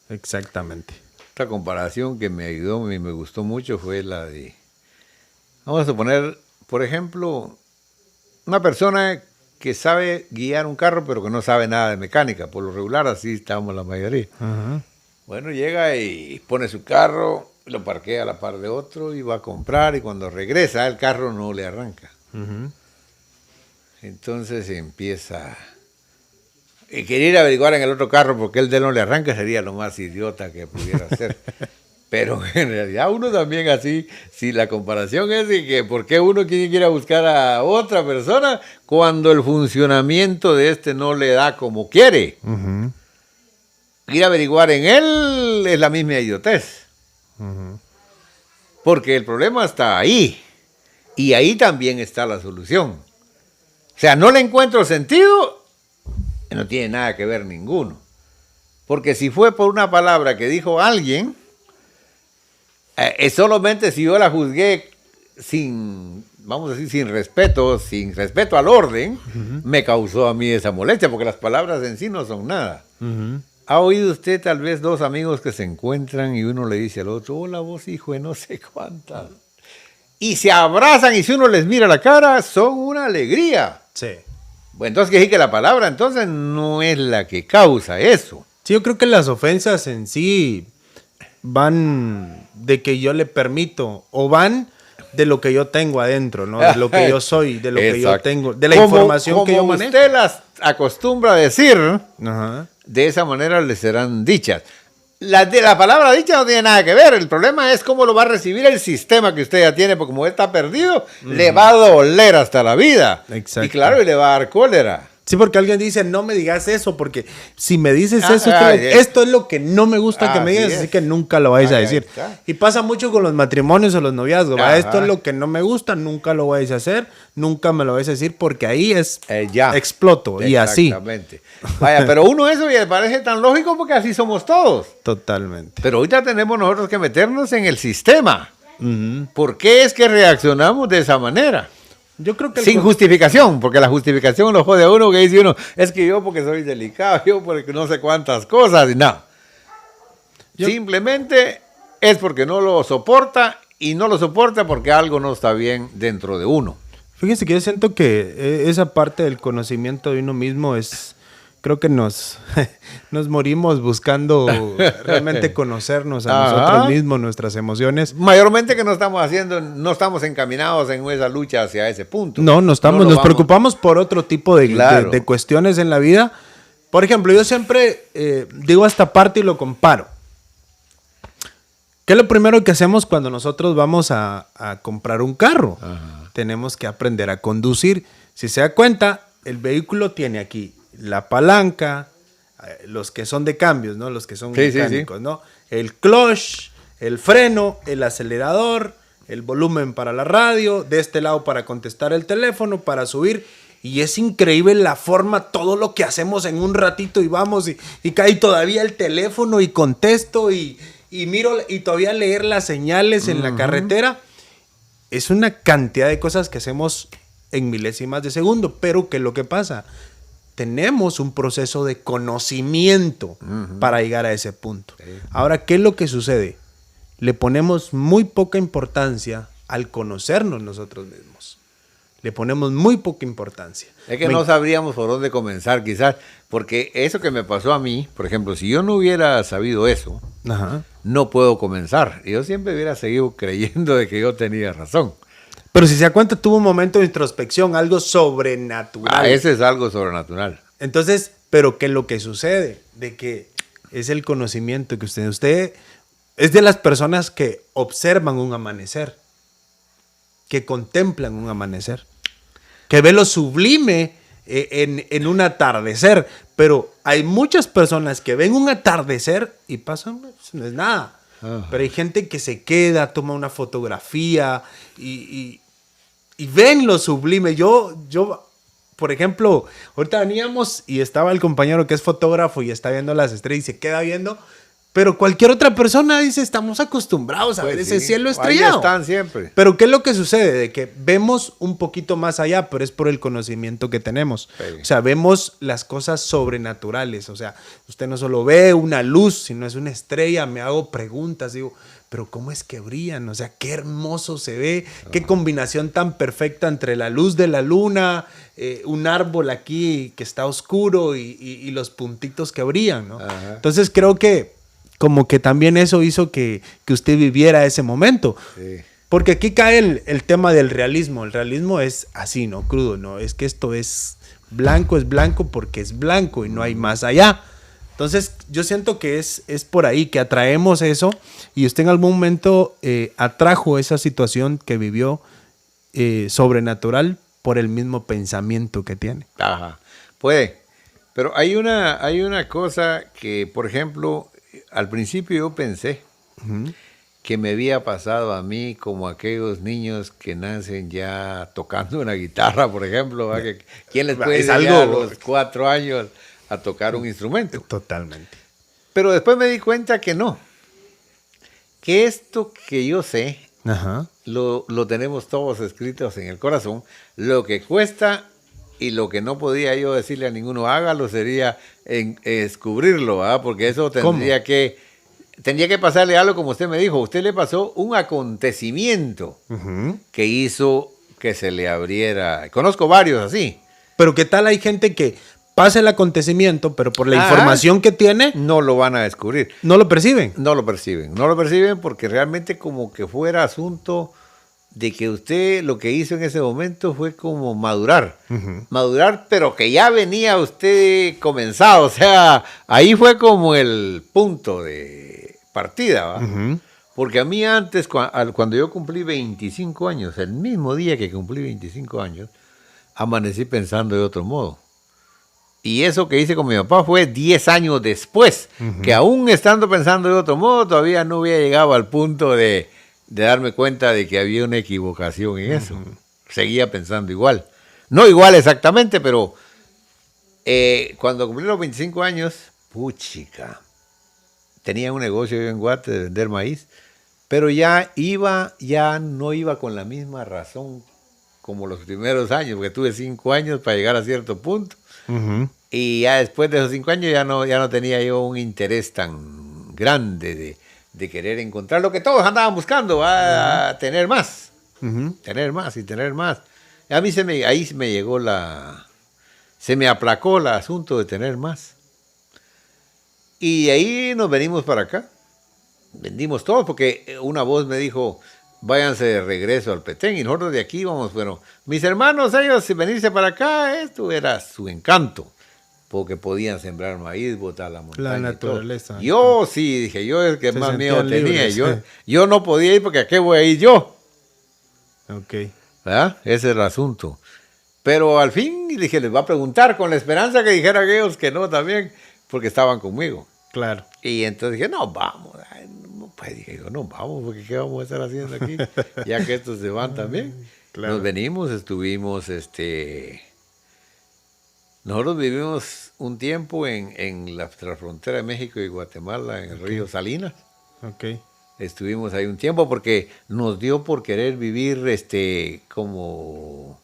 Exactamente. otra comparación que me ayudó y me gustó mucho fue la de, vamos a suponer, por ejemplo, una persona que sabe guiar un carro pero que no sabe nada de mecánica. Por lo regular así estamos la mayoría. Ajá. Bueno, llega y pone su carro, lo parquea a la par de otro y va a comprar y cuando regresa el carro no le arranca. Ujú. Entonces empieza... Y querer averiguar en el otro carro porque el de él no le arranca sería lo más idiota que pudiera hacer. Pero en realidad uno también así, si la comparación es de que por qué uno quiere ir a buscar a otra persona cuando el funcionamiento de este no le da como quiere. Ujú. Ir a averiguar en él es la misma idiotez. Ujú. Porque el problema está ahí. Y ahí también está la solución. O sea, no le encuentro sentido, no tiene nada que ver ninguno. Porque si fue por una palabra que dijo alguien, solamente si yo la juzgué sin, vamos a decir, sin respeto al orden, me causó a mí esa molestia, porque las palabras en sí no son nada. Ujú. ¿Ha oído usted tal vez dos amigos que se encuentran y uno le dice al otro, hola vos hijo de no sé cuántas? Y se abrazan y si uno les mira la cara, son una alegría. Sí. Bueno, entonces quiere decir que la palabra entonces no es la que causa eso. Sí, yo creo que las ofensas en sí van de que yo le permito o van de lo que yo tengo adentro, ¿no? De lo que yo soy, de lo que yo Exacto. tengo, de la información que yo como manejo. usted las acostumbra a decir, Ajá. de esa manera le serán dichas. La palabra dicha no tiene nada que ver. El problema es cómo lo va a recibir el sistema que usted ya tiene, porque como él está perdido, le va a doler hasta la vida. Exacto. Y claro, y le va a dar cólera. Sí, porque alguien dice, no me digas eso, porque si me dices Ah, eso, esto es lo que no me gusta que me Así digas, es. así que nunca lo vais a Ahí decir. está. Y pasa mucho con los matrimonios o los noviazgos, ¿va? Ajá. Esto es lo que no me gusta, nunca lo vais a hacer, nunca me lo vais a decir, porque ahí es, Ya. exploto, y así. Exactamente. Vaya, pero uno eso le parece tan lógico porque así somos todos. Totalmente. Pero ahorita tenemos nosotros que meternos en el sistema. Ujú. ¿Por qué es que reaccionamos de esa manera? Yo creo que... Sin justificación, porque la justificación lo jode a uno, que dice uno, es que yo porque soy delicado, yo porque no sé cuántas cosas, y no. Simplemente es porque no lo soporta, y no lo soporta porque algo no está bien dentro de uno. Fíjese que yo siento que esa parte del conocimiento de uno mismo es... Creo que nos morimos buscando realmente conocernos a Ajá. nosotros mismos, nuestras emociones. Mayormente que no estamos encaminados en esa lucha hacia ese punto. No estamos, No lo nos vamos- preocupamos por otro tipo Claro. de cuestiones en la vida. Por ejemplo, yo siempre digo esta parte y lo comparo. ¿Qué es lo primero que hacemos cuando nosotros vamos a comprar un carro? Ajá. Tenemos que aprender a conducir. Si se da cuenta, el vehículo tiene aquí la palanca, los que son de cambios, ¿no? Los que son Sí, sí, mecánicos, ¿no? El clutch, el freno, el acelerador, el volumen para la radio, de este lado para contestar el teléfono, para subir. Y es increíble la forma, todo lo que hacemos en un ratito y vamos y cae todavía el teléfono y contesto y miro y todavía leer las señales en la carretera. Es una cantidad de cosas que hacemos en milésimas de segundo, pero ¿qué es lo que pasa? Tenemos un proceso de conocimiento para llegar a ese punto. Ahora, ¿qué es lo que sucede? Le ponemos muy poca importancia al conocernos nosotros mismos. Le ponemos muy poca importancia. Es que no sabríamos por dónde comenzar quizás, porque eso que me pasó a mí, por ejemplo, si yo no hubiera sabido eso, Ajá. no puedo comenzar. Yo siempre hubiera seguido creyendo de que yo tenía razón. Pero si se da cuenta, tuvo un momento de introspección, algo sobrenatural. Ese es algo sobrenatural. Entonces, pero ¿qué es lo que sucede? De que es el conocimiento que usted es de las personas que observan un amanecer, que contemplan un amanecer, que ve lo sublime en un atardecer, pero hay muchas personas que ven un atardecer y pasan, no es nada. Ajá. Pero hay gente que se queda, toma una fotografía y ven lo sublime. Yo, por ejemplo, ahorita veníamos y estaba el compañero que es fotógrafo y está viendo las estrellas y se queda viendo Pero cualquier otra persona dice, estamos acostumbrados a Pues ver sí, ese cielo ahí estrellado. están siempre. Pero ¿qué es lo que sucede? De que vemos un poquito más allá, pero es por el conocimiento que tenemos. Sí. O sea, vemos las cosas sobrenaturales. O sea, usted no solo ve una luz, sino es una estrella. Me hago preguntas, digo, pero ¿cómo es que brillan? O sea, qué hermoso se ve, qué combinación tan perfecta entre la luz de la luna, un árbol aquí que está oscuro y los puntitos que brillan, ¿no? Ajá. Entonces creo que como que también eso hizo que usted viviera ese momento. Sí. Porque aquí cae el tema del realismo. El realismo es así, ¿no? Crudo, ¿no? Es que esto es blanco porque es blanco y no hay más allá. Entonces, yo siento que es por ahí que atraemos eso y usted en algún momento atrajo esa situación que vivió sobrenatural por el mismo pensamiento que tiene. Ajá. Puede. Pero hay una cosa que, por ejemplo, al principio yo pensé que me había pasado a mí como aquellos niños que nacen ya tocando una guitarra, por ejemplo. ¿Va? ¿Quién les puede Es enseñar algo- a los 4 años a tocar un instrumento? Totalmente. Pero después me di cuenta que no. Que esto que yo sé, Ajá. lo tenemos todos escritos en el corazón. Lo que cuesta y lo que no podía yo decirle a ninguno, hágalo, sería descubrirlo, ¿verdad? Porque eso tendría que pasarle algo, como usted me dijo. A usted le pasó un acontecimiento que hizo que se le abriera. Conozco varios así. Pero ¿qué tal hay gente que pasa el acontecimiento, pero por la Ajá. información que tiene, No lo van a descubrir. no lo perciben? No lo perciben. No lo perciben porque realmente como que fuera asunto de que usted lo que hizo en ese momento fue como madurar. Madurar, pero que ya venía usted comenzado. O sea, ahí fue como el punto de partida, ¿va? Porque a mí antes, cuando yo cumplí 25 años, el mismo día que cumplí 25 años, amanecí pensando de otro modo. Y eso que hice con mi papá fue 10 años después, que aún estando pensando de otro modo, todavía no había llegado al punto de darme cuenta de que había una equivocación en eso. Seguía pensando igual. No igual exactamente, pero cuando cumplí los 25 años, puchica, tenía un negocio yo en Guate de vender maíz, pero ya no iba con la misma razón como los primeros años, porque tuve 5 años para llegar a cierto punto. Y ya después de esos 5 años ya no tenía yo un interés tan grande de querer encontrar lo que todos andaban buscando, a tener más, tener más y tener más. Y a mí ahí me llegó se me aplacó el asunto de tener más. Y de ahí nos venimos para acá. Vendimos todo porque una voz me dijo, váyanse de regreso al Petén y nosotros de aquí vamos, bueno, mis hermanos, ellos, si venirse para acá, esto era su encanto, porque podían sembrar maíz, botar la montaña. La y naturaleza. todo. Yo sí, dije, yo el que Se más miedo sentían tenía, libres. yo no podía ir porque ¿a qué voy a ir yo? Ok. ¿Verdad? Ese es el asunto. Pero al fin dije, les voy a preguntar con la esperanza que dijeran ellos que no también, porque estaban conmigo. Claro. Y entonces dije, no, vamos. Ay, no, pues dije yo, no, vamos, porque ¿qué vamos a estar haciendo aquí? Ya que estos se van también. Claro. Nos venimos, estuvimos, nosotros vivimos un tiempo en la frontera de México y Guatemala, en el río Salinas. Ok. Estuvimos ahí un tiempo porque nos dio por querer vivir como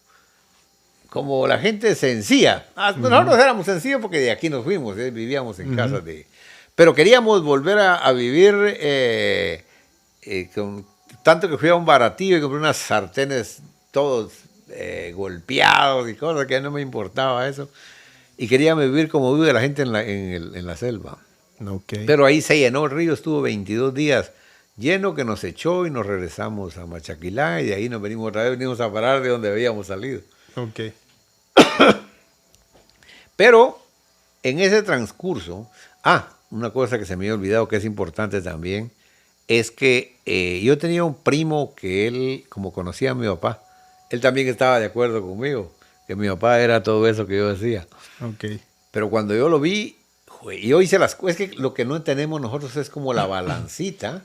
la gente sencilla. Nosotros éramos sencillos porque de aquí nos fuimos, vivíamos en casas de... Pero queríamos volver a vivir, tanto que fui a un baratillo y compré unas sartenes todos golpeados y cosas que no me importaba eso. Y quería vivir como vive la gente en la selva. Ok. Pero ahí se llenó el río, estuvo 22 días lleno que nos echó y nos regresamos a Machaquilá y de ahí nos venimos otra vez, venimos a parar de donde habíamos salido. Ok. Pero en ese transcurso, una cosa que se me había olvidado que es importante también, es que yo tenía un primo que él, como conocía a mi papá, él también estaba de acuerdo conmigo, que mi papá era todo eso que yo decía. Ok. Pero cuando yo lo vi, yo hice las cosas, es que lo que no tenemos nosotros es como la balancita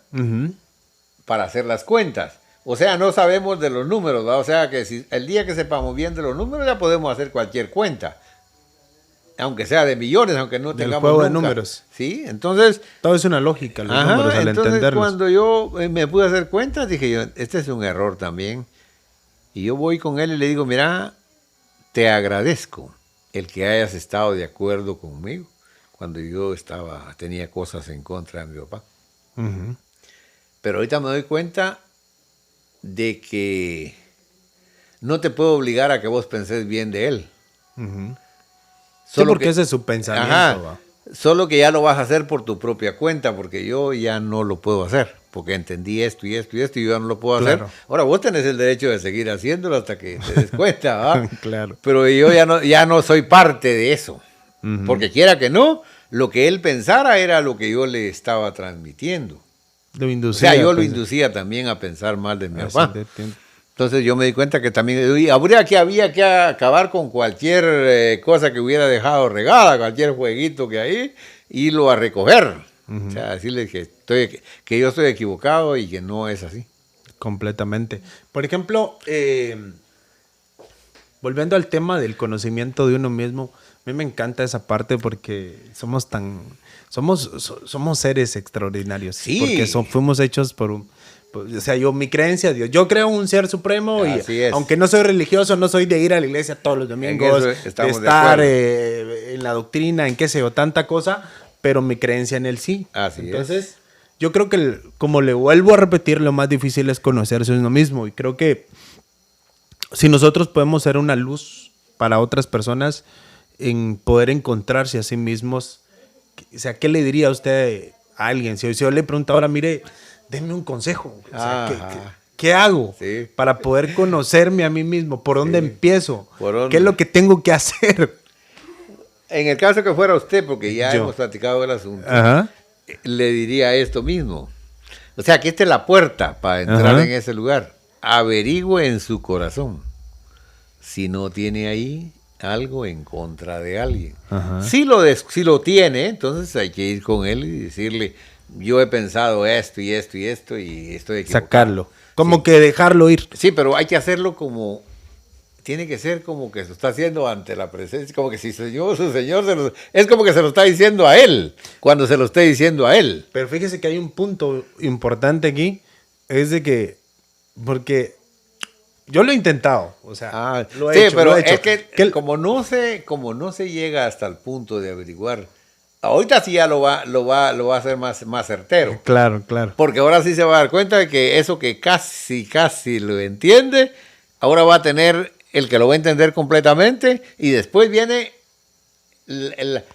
para hacer las cuentas. O sea, no sabemos de los números, ¿verdad? O sea, que si el día que sepamos bien de los números ya podemos hacer cualquier cuenta. aunque sea de millones, aunque no Del tengamos juego de nunca. números. ¿Sí? Entonces, Todo es una lógica, los números al entonces entenderlos. cuando yo me pude hacer cuenta, dije yo, este es un error también. Y yo voy con él y le digo, mira, te agradezco el que hayas estado de acuerdo conmigo cuando yo tenía cosas en contra de mi papá. Ujú. Pero ahorita me doy cuenta de que no te puedo obligar a que vos penses bien de él. Ujú. Sí, Solo porque que- ese es su pensamiento. Ajá, ¿va? solo que ya lo vas a hacer por tu propia cuenta, porque yo ya no lo puedo hacer, porque entendí esto y esto y esto y yo ya no lo puedo Claro. hacer. Ahora vos tenés el derecho de seguir haciéndolo hasta que te des cuenta, ¿va? Claro. Pero yo ya no soy parte de eso, Ujú. porque quiera que no, lo que él pensara era lo que yo le estaba transmitiendo. Lo O inducía. sea, yo lo pues, inducía también a pensar mal de mi así papá. de tiempo. Entonces yo me di cuenta que también había que acabar con cualquier cosa que hubiera dejado regada, cualquier jueguito que hay, irlo a recoger. Ujú. O sea, decirle que yo estoy equivocado y que no es así. Completamente. Por ejemplo, volviendo al tema del conocimiento de uno mismo, a mí me encanta esa parte porque somos seres extraordinarios. Sí. Porque fuimos hechos o sea, mi creencia, Dios, yo creo en un ser supremo Así y es. aunque no soy religioso, no soy de ir a la iglesia todos los domingos, eso estamos de de estar acuerdo. en la doctrina, en qué sé yo, tanta cosa, pero mi creencia en él sí. Así es. Entonces, yo creo que, como le vuelvo a repetir, lo más difícil es conocerse a uno mismo. Y creo que si nosotros podemos ser una luz para otras personas en poder encontrarse a sí mismos, o sea, ¿qué le diría a usted a alguien? Si yo le pregunto ahora, mire, déme un consejo. O sea, Ajá. ¿qué hago Sí. para poder conocerme a mí mismo? ¿Por dónde Sí. empiezo? ¿Por dónde? ¿Qué es lo que tengo que hacer? En el caso que fuera usted, porque ya Yo. hemos platicado del asunto, Ajá. le diría esto mismo. O sea, que esta es la puerta para entrar Ajá. en ese lugar. Averigüe en su corazón si no tiene ahí algo en contra de alguien. Ajá. Si lo tiene, entonces hay que ir con él y decirle, yo he pensado esto y esto y esto y estoy equivocado. Sacarlo. Como Sí. que dejarlo ir. Sí, pero hay que hacerlo tiene que ser como que se lo está haciendo ante la presencia, como que si su señor es como que se lo está diciendo a él, cuando se lo esté diciendo a él. Pero fíjese que hay un punto importante aquí, es de que, porque yo lo he intentado, o sea, lo he sí, hecho, pero lo he hecho. es que como no se llega hasta el punto de averiguar, ahorita sí ya lo va a hacer más certero. Claro, claro. Porque ahora sí se va a dar cuenta de que eso que casi lo entiende, ahora va a tener el que lo va a entender completamente y después viene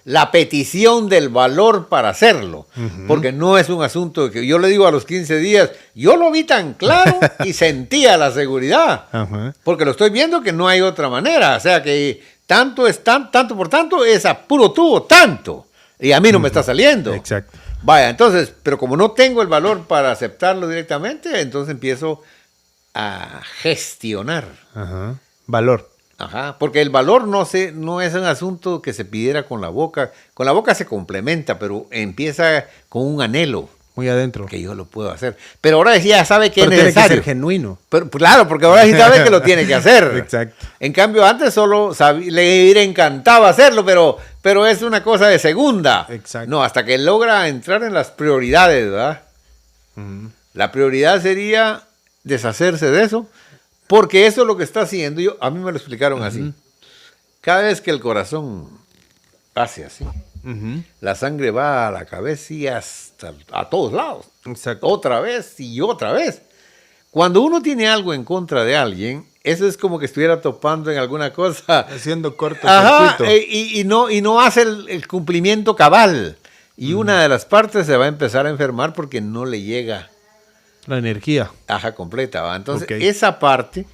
la petición del valor para hacerlo. Porque no es un asunto de que yo le digo a los 15 días, yo lo vi tan claro y sentía la seguridad. Ajá. Porque lo estoy viendo que no hay otra manera. O sea que tanto por tanto es a puro tubo, tanto. Y a mí no me está saliendo. Exacto. Vaya, entonces, pero como no tengo el valor para aceptarlo directamente, entonces empiezo a gestionar. Ajá. Valor. Ajá, porque el valor no es un asunto que se pidiera con la boca. Con la boca se complementa, pero empieza con un anhelo Muy adentro. que yo lo puedo hacer. Pero ahora sí ya sabe que Pero es tiene que necesario. ser genuino. Pero, claro, porque ahora sí sabe que lo tiene que hacer. Exacto. En cambio, antes solo le hubiera encantado hacerlo, pero es una cosa de segunda. Exacto. No, hasta que logra entrar en las prioridades, ¿verdad? Ujú. La prioridad sería deshacerse de eso, porque eso es lo que está haciendo. A mí me lo explicaron así. Cada vez que el corazón hace así, Ujú. la sangre va a la cabeza y hasta a todos lados. Exacto. Otra vez y otra vez. Cuando uno tiene algo en contra de alguien, eso es como que estuviera topando en alguna cosa. Haciendo corto Ajá, circuito. y no hace el cumplimiento cabal. Y una de las partes se va a empezar a enfermar porque no le llega La energía. completa. ¿Va? Entonces, Ok. esa parte,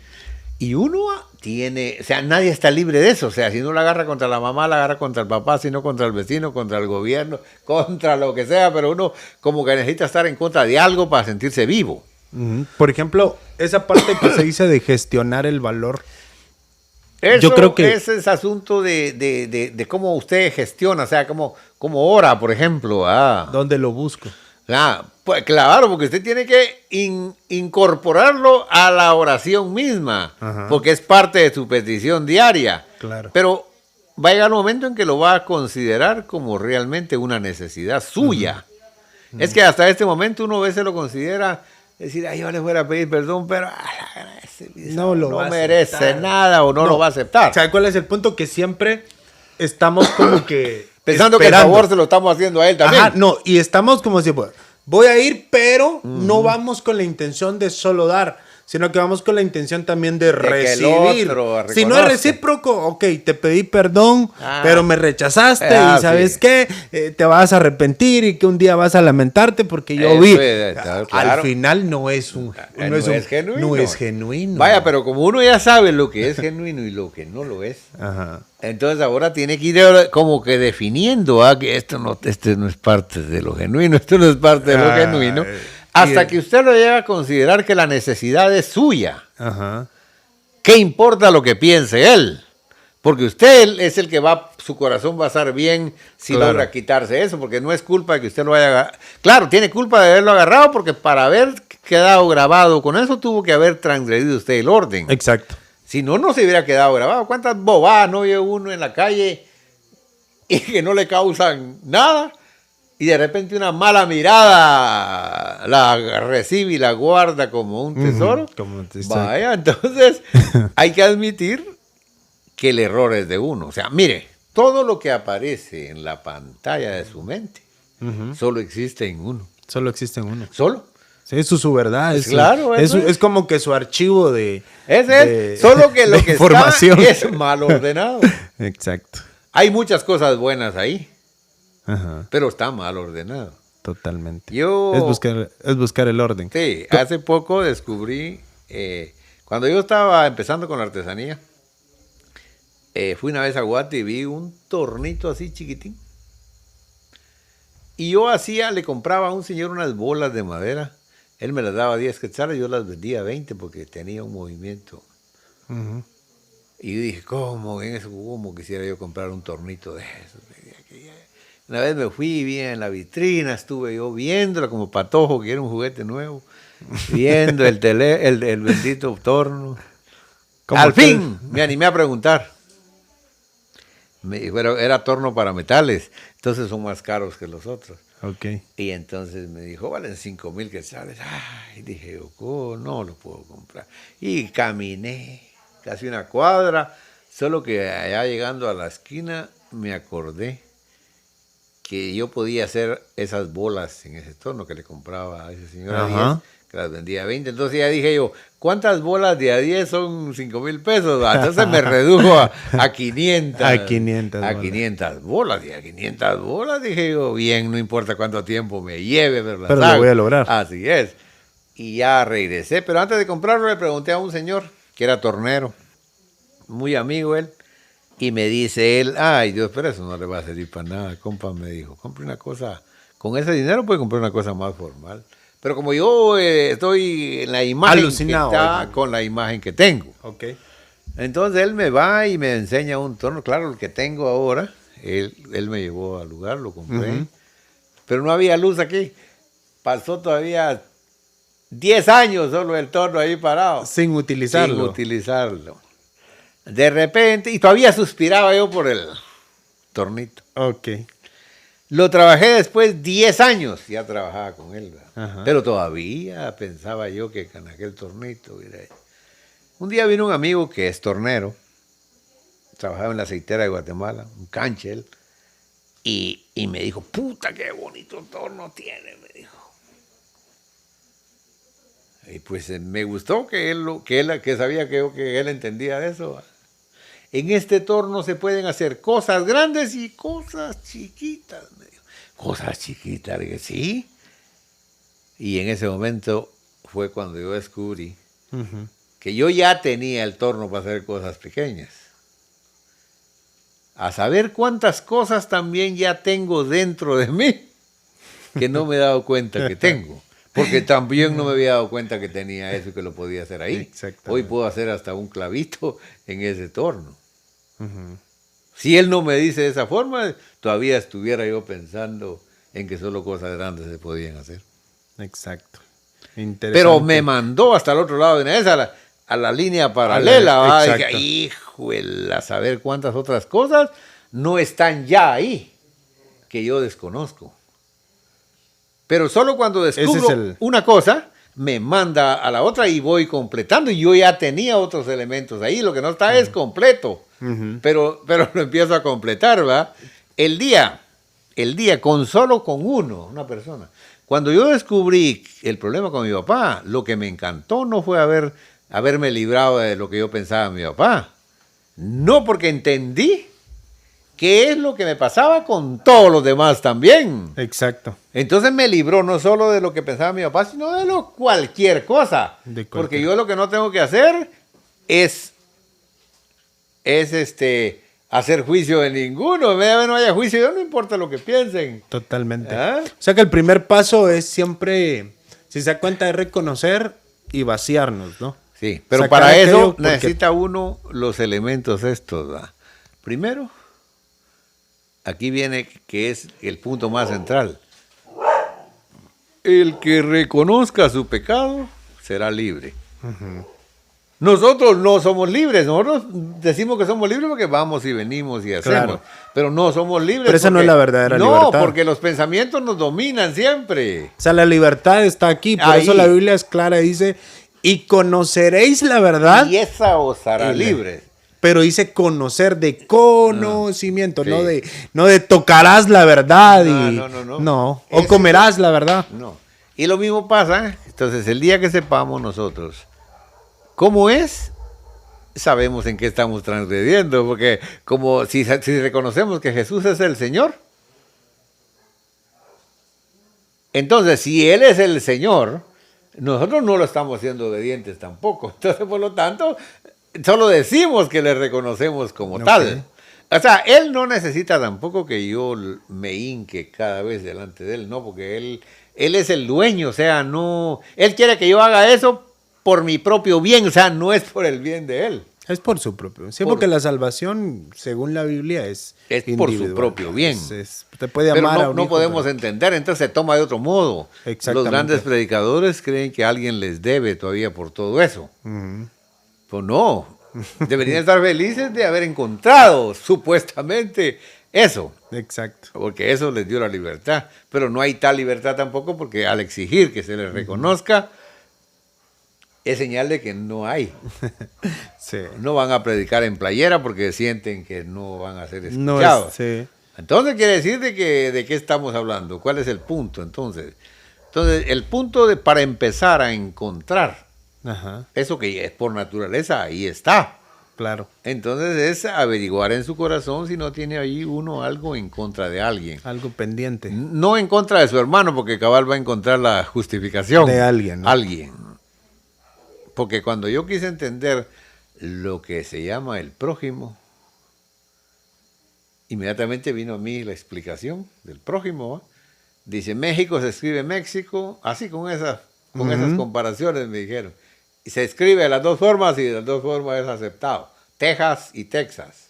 y uno tiene, o sea, nadie está libre de eso. O sea, si no la agarra contra la mamá, la agarra contra el papá, si no contra el vecino, contra el gobierno, contra lo que sea, pero uno como que necesita estar en contra de algo para sentirse vivo. Ujú. Por ejemplo, esa parte que se dice de gestionar el valor. Eso Yo creo que- ese es asunto de cómo usted gestiona, o sea, cómo ora, por ejemplo. ¿Dónde lo busco? Pues claro, porque usted tiene que incorporarlo a la oración misma, Ajá. porque es parte de su petición diaria. Claro. Pero va a llegar un momento en que lo va a considerar como realmente una necesidad suya. Es que hasta este momento uno a veces lo considera, decir, ay, yo le fuera a pedir perdón, pero No lo va a merece aceptar. nada o no lo va a aceptar. ¿Sabes cuál es el punto? Que siempre estamos como que Pensando esperando. que el favor se lo estamos haciendo a él también. Ajá, no, y estamos como si, pues, voy a ir, pero no vamos con la intención de solo dar, sino que vamos con la intención también de que el recibir. otro Si no es reconozca. recíproco, ok, te pedí perdón, pero me rechazaste y ¿sabes sí. qué? Te vas a arrepentir y que un día vas a lamentarte porque yo Eso vi. claro. Al final no es genuino. No es genuino. Vaya, pero como uno ya sabe lo que es genuino y lo que no lo es, Ajá. entonces ahora tiene que ir como que definiendo que esto no es parte de lo genuino, esto no es parte de lo genuino, hasta que usted lo llegue a considerar que la necesidad es suya. Ajá. ¿Qué importa lo que piense él? Porque usted es el que su corazón va a estar bien si Claro. logra quitarse eso, porque no es culpa de que usted lo haya agarrado. Claro, tiene culpa de haberlo agarrado, porque para haber quedado grabado con eso tuvo que haber transgredido usted el orden. Exacto. Si no, no se hubiera quedado grabado. ¿Cuántas bobadas no oye uno en la calle y que no le causan nada? Y de repente una mala mirada la recibe y la guarda como un tesoro. Como te- Vaya, entonces hay que admitir que el error es de uno. O sea, mire, todo lo que aparece en la pantalla de su mente solo existe en uno. Solo existe uno. Solo. Sí, eso es su verdad. Claro, eso es. Es como que su archivo de. Ese es. Solo que lo de que información. está es mal ordenado. Exacto. Hay muchas cosas buenas ahí, Ajá. pero está mal ordenado. Totalmente. Yo- Es buscar el orden. Sí, hace poco descubrí, cuando yo estaba empezando con la artesanía, fui una vez a Guate y vi un tornito así chiquitín. Y yo le compraba a un señor unas bolas de madera. Él me las daba 10 quetzales, yo las vendía a 20 porque tenía un movimiento. Ujú. Y yo dije, ¿cómo quisiera yo comprar un tornito de esos? Una vez me fui y vi en la vitrina, estuve yo viéndola como patojo, que era un juguete nuevo, viendo el bendito torno. Como Al que- fin me animé a preguntar. Me dijo, era torno para metales, entonces son más caros que los otros. Ok. Y entonces me dijo, valen 5,000 quetzales. Ay, dije, no lo puedo comprar. Y caminé casi una cuadra, solo que allá llegando a la esquina me acordé que yo podía hacer esas bolas en ese torno que le compraba a ese señor a 10, Ajá. que las vendía a 20. Entonces ya dije yo, ¿cuántas bolas de a 10 son 5,000 pesos? Entonces me redujo a 500. A 500 A bolas. 500 bolas. Y a 500 bolas dije yo, bien, no importa cuánto tiempo me lleve, pero las Pero lo hago. voy a lograr. Así es. Y ya regresé, pero antes de comprarlo le pregunté a un señor que era tornero, muy amigo él, y me dice él, ay Dios, pero eso no le va a servir para nada, compa, me dijo, compre una cosa, con ese dinero puede comprar una cosa más formal. Pero como yo estoy en la imagen Alucinado, que está, oye. con la imagen que tengo. Ok. Entonces él me va y me enseña un torno, claro, el que tengo ahora, él me llevó al lugar, lo compré, Ujú. pero no había luz aquí. Pasó todavía 10 años solo el torno ahí parado. Sin utilizarlo. Sin utilizarlo. De repente, y todavía suspiraba yo por el tornito. Ok. Lo trabajé después 10 años, ya trabajaba con él, ¿verdad? Ajá. Pero todavía pensaba yo que con aquel tornito, mira. Un día vino un amigo que es tornero, trabajaba en la aceitera de Guatemala, un canche él, y me dijo, puta, qué bonito torno tiene, me dijo. Y pues me gustó que que sabía que él entendía de eso. ¿Va? En este torno se pueden hacer cosas grandes y cosas chiquitas, me dijo. Cosas chiquitas, le dije, sí. Y en ese momento fue cuando yo descubrí Ujú. que yo ya tenía el torno para hacer cosas pequeñas. A saber cuántas cosas también ya tengo dentro de mí que no me he dado cuenta que tengo. Porque también no me había dado cuenta que tenía eso y que lo podía hacer ahí. Exactamente. Hoy puedo hacer hasta un clavito en ese torno. Ujú. Si él no me dice de esa forma, todavía estuviera yo pensando en que solo cosas grandes se podían hacer. Exacto. Interesante. Pero me mandó hasta el otro lado de Inés, a la línea paralela, ¿va? Exacto. Híjole, a saber cuántas otras cosas no están ya ahí, que yo desconozco. Pero solo cuando descubro una cosa, me manda a la otra y voy completando. Y yo ya tenía otros elementos ahí. Lo que no está es completo. Pero lo empiezo a completar, ¿va? El día, solo con una persona. Cuando yo descubrí el problema con mi papá, lo que me encantó no fue haberme librado de lo que yo pensaba de mi papá. No, porque entendí qué es lo que me pasaba con todos los demás también. Exacto. Entonces me libró no solo de lo que pensaba mi papá, sino de cualquier cosa. Porque yo lo que no tengo que hacer es hacer juicio de ninguno. No haya juicio, yo no importa lo que piensen. Totalmente. O sea que el primer paso es siempre, si se da cuenta, de reconocer y vaciarnos, ¿no? Sí, pero para eso necesita uno los elementos estos, ¿va? Primero, aquí viene que es el punto más central. El que reconozca su pecado será libre. Nosotros no somos libres. Nosotros decimos que somos libres porque vamos y venimos y hacemos. Claro. Pero no somos libres. Pero esa no es la verdadera libertad. No, porque los pensamientos nos dominan siempre. O sea, la libertad está aquí. Por eso la Biblia es clara. Dice, y conoceréis la verdad. Y esa os hará libres. Pero dice conocer, de conocimiento, sí. no de tocarás la verdad. No. O comerás la verdad. No. Y lo mismo pasa. Entonces, el día que sepamos nosotros cómo es, sabemos en qué estamos transgrediendo. Porque como si reconocemos que Jesús es el Señor, entonces si Él es el Señor, nosotros no lo estamos haciendo obedientes tampoco. Entonces, por lo tanto, solo decimos que le reconocemos como tal. O sea, Él no necesita tampoco que yo me hinque cada vez delante de Él, no, porque Él es el dueño, o sea, no, Él quiere que yo haga eso por mi propio bien, o sea, no es por el bien de Él. Es por su propio. Sí, porque la salvación, según la Biblia, es por su propio bien. Te puede amar. Pero no podemos entender, entonces se toma de otro modo. Los grandes predicadores creen que alguien les debe todavía por todo eso. Pues no, deberían estar felices de haber encontrado supuestamente eso. Exacto. Porque eso les dio la libertad. Pero no hay tal libertad tampoco porque al exigir que se les reconozca, es señal de que no hay. Sí. No van a predicar en playera porque sienten que no van a ser escuchados. Sí. Entonces quiere decir de qué estamos hablando. ¿Cuál es el punto entonces? Entonces el punto para empezar a encontrar eso que es por naturaleza, ahí está. Claro. Entonces es averiguar en su corazón si no tiene ahí uno algo en contra de alguien. Algo pendiente. No en contra de su hermano, porque cabal va a encontrar la justificación. De alguien, ¿no? Alguien. Porque cuando yo quise entender lo que se llama el prójimo, inmediatamente vino a mí la explicación del prójimo, ¿va? Dice, México se escribe México, así con esas comparaciones me dijeron. Y se escribe de las dos formas y de las dos formas es aceptado. Texas y Texas.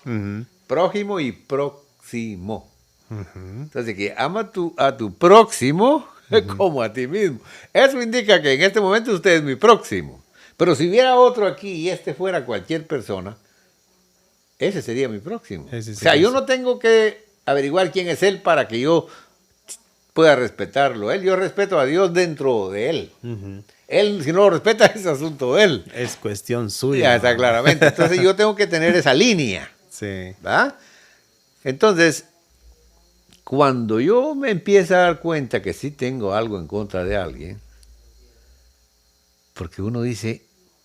Prójimo y próximo. Entonces, que ama a tu próximo como a ti mismo. Eso indica que en este momento usted es mi próximo. Pero si hubiera otro aquí y este fuera cualquier persona, ese sería mi próximo. O sea, yo no tengo que averiguar quién es él para que yo pueda respetarlo. Yo respeto a Dios dentro de él. Él, si no lo respeta, es asunto de él. Es cuestión suya. Ya está claramente. Entonces yo tengo que tener esa línea. Sí. ¿Va? Entonces, cuando yo me empiezo a dar cuenta que sí tengo algo en contra de alguien, porque uno dice,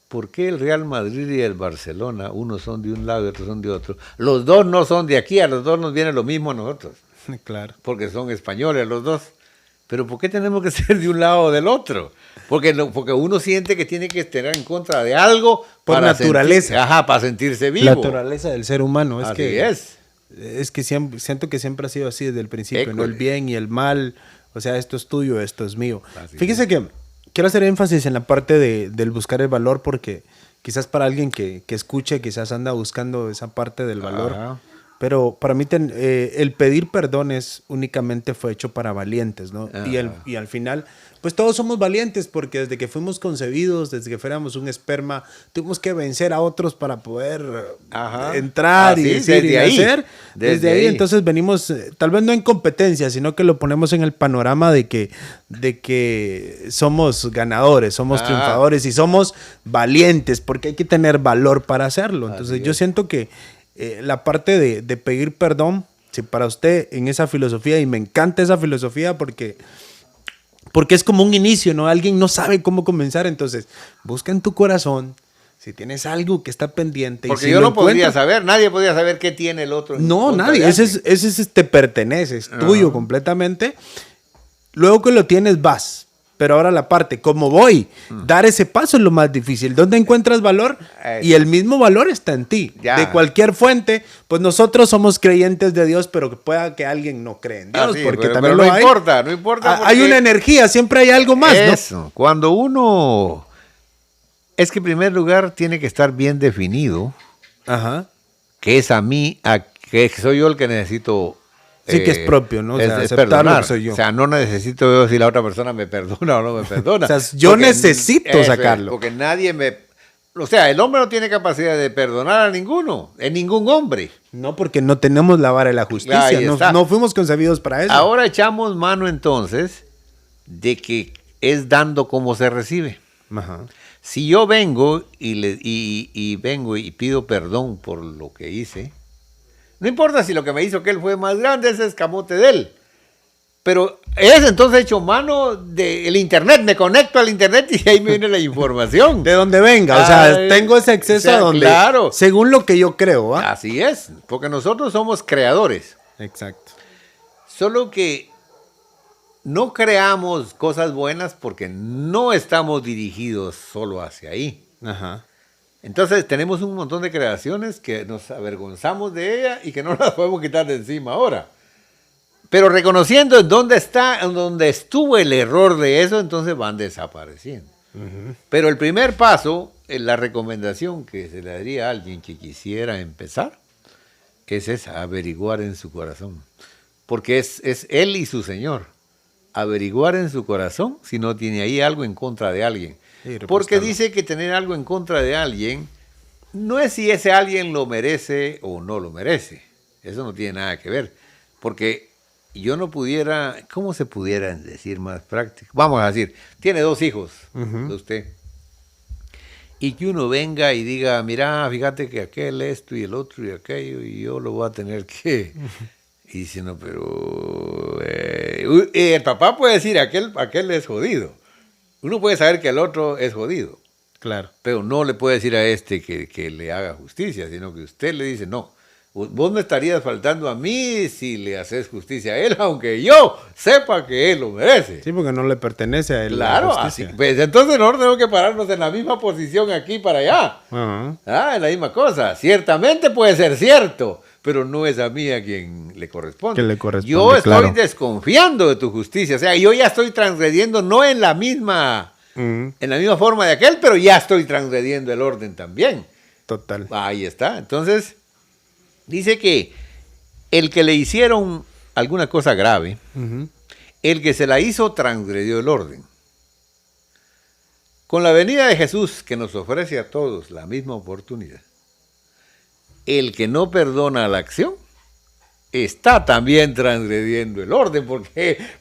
¿por qué el Real Madrid y el Barcelona, unos son de un lado y otros son de otro? Los dos no son de aquí, a los dos nos viene lo mismo a nosotros. Claro. Porque son españoles los dos. Pero ¿por qué tenemos que ser de un lado o del otro? Porque uno siente que tiene que estar en contra de algo. Por naturaleza. Para sentirse vivo. La naturaleza del ser humano. Así es. Es que siento que siempre ha sido así desde el principio. École. No el bien y el mal. O sea, esto es tuyo, esto es mío. Fíjese que quiero hacer énfasis en la parte del buscar el valor porque quizás para alguien que escuche, quizás anda buscando esa parte del valor. Pero para mí el pedir perdón únicamente fue hecho para valientes, ¿no? Y al final, pues todos somos valientes porque desde que fuimos concebidos, desde que fuéramos un esperma, tuvimos que vencer a otros para poder entrar y decir y hacer. Desde ahí, entonces venimos, tal vez no en competencia, sino que lo ponemos en el panorama de que somos ganadores, somos triunfadores y somos valientes porque hay que tener valor para hacerlo. Entonces yo siento que la parte de pedir perdón, si para usted en esa filosofía, y me encanta esa filosofía porque es como un inicio, ¿no? Alguien no sabe cómo comenzar, entonces busca en tu corazón si tienes algo que está pendiente. Porque y si yo no podía saber, nadie podía saber qué tiene el otro. No, nadie, ese te pertenece, es tuyo completamente. Luego que lo tienes, vas. Pero ahora la parte, ¿cómo voy? Dar ese paso es lo más difícil. ¿Dónde encuentras valor? Y el mismo valor está en ti. Ya. De cualquier fuente, pues nosotros somos creyentes de Dios, pero que pueda que alguien no cree en Dios, porque también pero lo hay. No importa. Hay una energía, siempre hay algo más, eso, ¿no? Cuando uno... Es que en primer lugar tiene que estar bien definido que es a mí, que soy yo el que necesito... Sí, que es propio, ¿no? O sea, es aceptar lo perdonar. que soy yo. O sea, no necesito yo si la otra persona me perdona o no me perdona. O sea, yo necesito sacarlo. Porque nadie me... O sea, el hombre no tiene capacidad de perdonar a ninguno, en ningún hombre. No, porque no tenemos la vara de la justicia. No fuimos concebidos para eso. Ahora echamos mano entonces de que es dando como se recibe. Si yo vengo vengo y pido perdón por lo que hice, no importa si lo que me hizo que él fue más grande, ese escamote de él. Pero es entonces hecho mano del internet. Me conecto al internet y ahí me viene la información. De donde venga. O sea, tengo ese acceso a donde... Claro. Según lo que yo creo, ¿va? Así es. Porque nosotros somos creadores. Exacto. Solo que no creamos cosas buenas porque no estamos dirigidos solo hacia ahí. Entonces tenemos un montón de creaciones que nos avergonzamos de ella y que no las podemos quitar de encima ahora. Pero reconociendo en dónde estuvo el error de eso, entonces van desapareciendo. Pero el primer paso, la recomendación que se le daría a alguien que quisiera empezar, es esa, averiguar en su corazón. Porque es él y su Señor. Averiguar en su corazón si no tiene ahí algo en contra de alguien. Porque dice que tener algo en contra de alguien no es si ese alguien lo merece o no lo merece. Eso no tiene nada que ver. Porque yo no pudiera, ¿cómo se pudiera decir más práctico? Vamos a decir, tiene 2 hijos de usted. Y que uno venga y diga, mira, fíjate que aquel esto y el otro y aquello, y yo lo voy a tener que... Y dice, no, pero... el papá puede decir, aquel es jodido. Uno puede saber que el otro es jodido. Claro. Pero no le puede decir a este que le haga justicia, sino que usted le dice, no, vos me estarías faltando a mí si le haces justicia a él, aunque yo sepa que él lo merece. Sí, porque no le pertenece a él. Claro, así, pues entonces nosotros tenemos que pararnos en la misma posición aquí para allá. En la misma cosa. Ciertamente puede ser cierto, pero no es a mí a quien le corresponde. Yo estoy desconfiando de tu justicia. O sea, yo ya estoy transgrediendo, no en la misma forma de aquel, pero ya estoy transgrediendo el orden también. Total. Ahí está. Entonces, dice que el que le hicieron alguna cosa grave, el que se la hizo transgredió el orden. Con la venida de Jesús, que nos ofrece a todos la misma oportunidad, el que no perdona la acción está también transgrediendo el orden,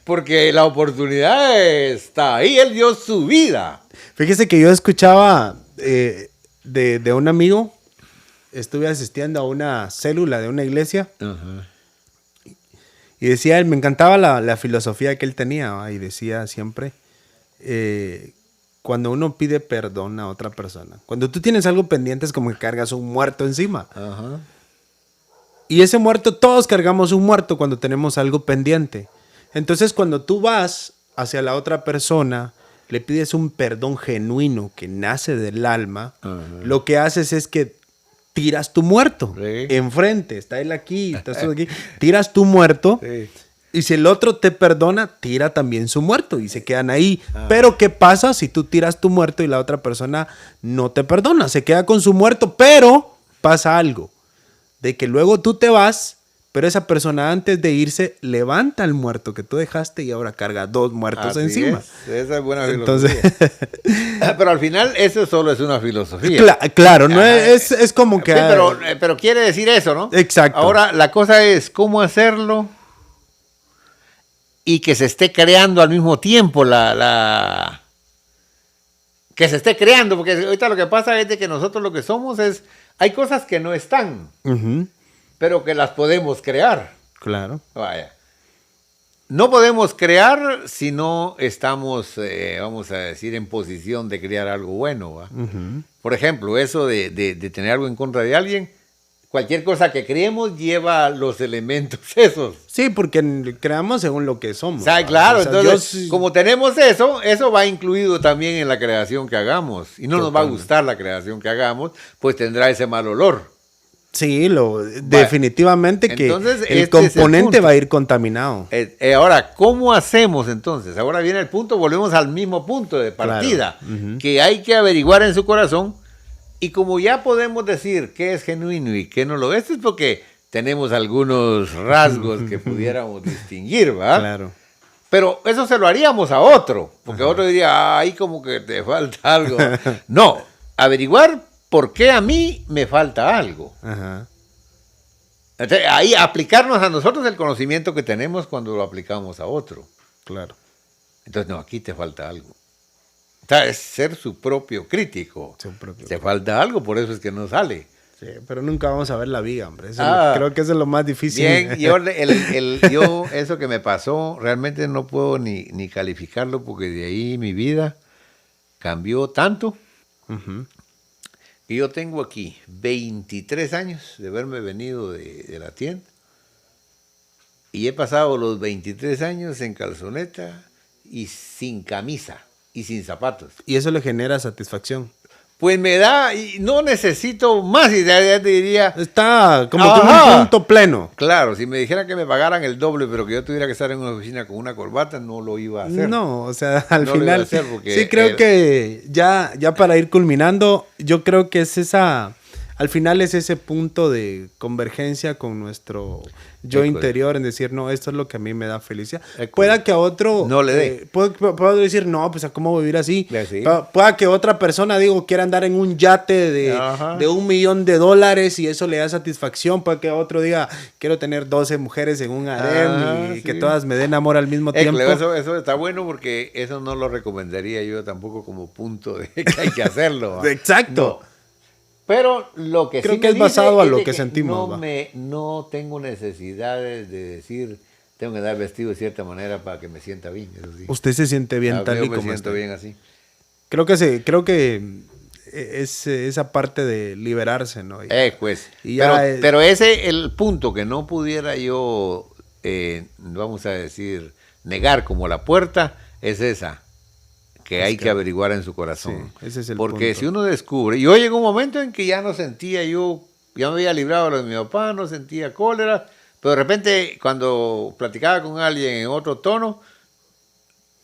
porque la oportunidad está ahí, él dio su vida. Fíjese que yo escuchaba de un amigo, estuve asistiendo a una célula de una iglesia, y decía él, me encantaba la filosofía que él tenía, ¿va? Y decía siempre, cuando uno pide perdón a otra persona, cuando tú tienes algo pendiente es como que cargas un muerto encima. Y ese muerto, todos cargamos un muerto cuando tenemos algo pendiente. Entonces cuando tú vas hacia la otra persona, le pides un perdón genuino que nace del alma, lo que haces es que tiras tu muerto enfrente, está él aquí, estás tú aquí, tiras tu muerto. Y si el otro te perdona, tira también su muerto y se quedan ahí. Pero ¿qué pasa si tú tiras tu muerto y la otra persona no te perdona? Se queda con su muerto, pero pasa algo. de que luego tú te vas, pero esa persona antes de irse levanta al muerto que tú dejaste y ahora carga 2 muertos Así encima. Esa es buena Entonces, filosofía. Pero al final eso solo es una filosofía. claro, no es como que... Sí, pero quiere decir eso, ¿no? Exacto. Ahora, la cosa es cómo hacerlo y que se esté creando al mismo tiempo que se esté creando, porque ahorita lo que pasa es de que nosotros lo que somos es... Hay cosas que no están, pero que las podemos crear. Claro. Vaya. No podemos crear si no estamos, vamos a decir, en posición de crear algo bueno, ¿va? Por ejemplo, eso de tener algo en contra de alguien, cualquier cosa que creemos lleva los elementos esos. Sí, porque creamos según lo que somos. O sea, claro, entonces, como tenemos eso va incluido también en la creación que hagamos. Y no nos va a gustar la creación que hagamos, pues tendrá ese mal olor. Sí, definitivamente que entonces, el componente va a ir contaminado. Ahora, ¿cómo hacemos entonces? Ahora viene el punto, volvemos al mismo punto de partida, claro. Que hay que averiguar en su corazón, y como ya podemos decir qué es genuino y qué no lo es porque tenemos algunos rasgos que pudiéramos distinguir, ¿va? Claro. Pero eso se lo haríamos a otro, porque otro diría, ay, como que te falta algo. No, averiguar ¿por qué a mí me falta algo? Entonces, ahí aplicarnos a nosotros el conocimiento que tenemos cuando lo aplicamos a otro. Claro. Entonces, no, aquí te falta algo. O sea, es ser su propio crítico. Te falta algo, por eso es que no sale. Sí, pero nunca vamos a ver la viga, hombre. Creo que eso es lo más difícil. Bien, yo eso que me pasó, realmente no puedo ni calificarlo porque de ahí mi vida cambió tanto. Y yo tengo aquí 23 años de haberme venido de la tienda y he pasado los 23 años en calzoneta y sin camisa y sin zapatos. ¿Y eso le genera satisfacción? Pues me da, y no necesito más, y ya te diría... Está como que un punto pleno. Claro, si me dijeran que me pagaran el doble, pero que yo tuviera que estar en una oficina con una corbata, no lo iba a hacer. No, o sea, al final... Sí, creo que ya para ir culminando, yo creo que es al final es ese punto de convergencia con nuestro yo interior en decir, no, esto es lo que a mí me da felicidad. Pueda que a otro no le dé. Puedo decir, no, pues ¿cómo vivir así? Sí. Pueda que otra persona, quiera andar en un yate de $1 millón y eso le da satisfacción. Puede que otro diga, quiero tener 12 mujeres en un harem y que todas me den amor al mismo tiempo. Eso está bueno porque eso no lo recomendaría yo tampoco como punto de que hay que hacerlo. Exacto. No. Pero lo que creo sí que es basado a lo que sentimos. No tengo necesidades de decir, tengo que dar vestido de cierta manera para que me sienta bien. Eso sí. Usted se siente bien tal y como me siento bien así. Creo que es esa parte de liberarse, ¿no? Pues. Pero ese el punto que no pudiera yo, vamos a decir, negar como la puerta, es esa. Que hay que averiguar en su corazón. Sí, ese es el porque punto. Si uno descubre... Yo llegué a un momento en que ya no sentía yo... Ya me había librado lo de mi papá, no sentía cólera. Pero de repente, cuando platicaba con alguien en otro tono,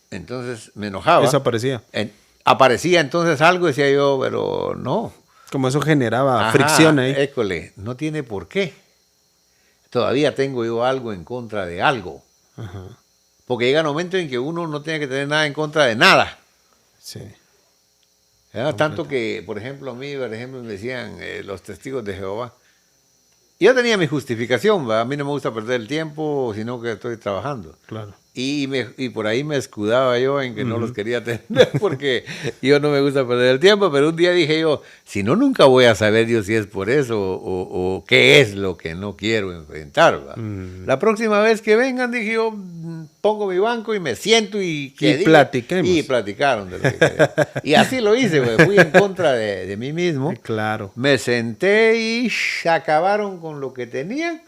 entonces me enojaba. Desaparecía. Aparecía entonces algo, decía yo, pero no. Como eso generaba fricción ahí. École, no tiene por qué. Todavía tengo yo algo en contra de algo. Porque llega un momento en que uno no tiene que tener nada en contra de nada. Sí. Tanto que, por ejemplo, a mí, me decían los testigos de Jehová. Yo tenía mi justificación, ¿va? A mí no me gusta perder el tiempo, sino que estoy trabajando. Claro. Y por ahí me escudaba yo en que no los quería atender porque yo no me gusta perder el tiempo, pero un día dije yo, si no, nunca voy a saber yo si es por eso o qué es lo que no quiero enfrentar. ¿Va? La próxima vez que vengan, dije yo, pongo mi banco y me siento y platiquemos. Y platicaron. Y así lo hice, güey. Fui en contra de mí mismo. Claro. Me senté y acabaron con lo que tenían.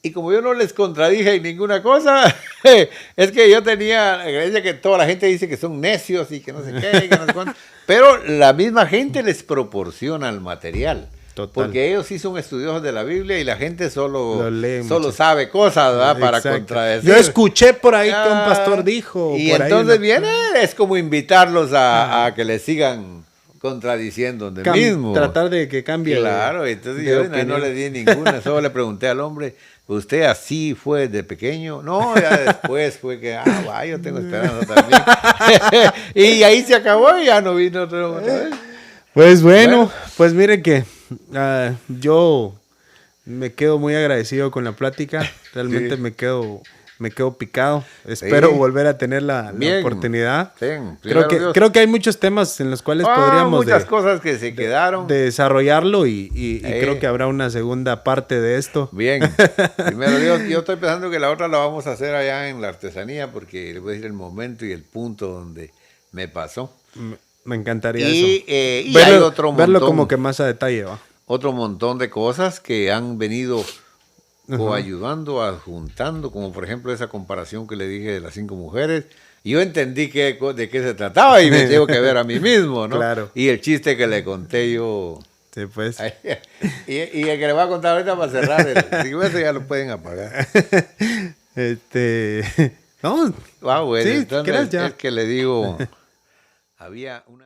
Y como yo no les contradije en ninguna cosa, es que yo tenía la creencia que toda la gente dice que son necios y que no sé qué, que no sé cuánto. Pero la misma gente les proporciona el material. Total. Porque ellos sí son estudiosos de la Biblia y la gente solo sabe cosas, ¿verdad? Para contradecir. Yo escuché por ahí que un pastor dijo. Y entonces viene, es como invitarlos a que le sigan contradiciendo de mismo. Tratar de que cambie. Claro, entonces yo no le di ninguna, solo le pregunté al hombre, ¿usted así fue de pequeño? No, ya después fue que, yo tengo esperanza también. Y ahí se acabó y ya no vino otra vez. Pues bueno, pues mire que yo me quedo muy agradecido con la plática. Realmente me quedo picado. Espero volver a tener la oportunidad. Creo que hay muchos temas en los cuales podríamos muchas cosas que se quedaron. De desarrollarlo y creo que habrá una segunda parte de esto. Bien. Primero yo estoy pensando que la otra la vamos a hacer allá en la artesanía porque le voy a decir el momento y el punto donde me pasó. Me encantaría y verlo, hay otro montón. Verlo como que más a detalle va. Otro montón de cosas que han venido ayudando, adjuntando, como por ejemplo esa comparación que le dije de las 5 mujeres. Yo entendí de qué se trataba y me tengo que ver a mí mismo, ¿no? Claro. Y el chiste que le conté yo. Sí, pues. Y el que le voy a contar ahorita para cerrar, eso ya lo pueden apagar. No. Bueno, sí, entonces ya. es que le digo, había una...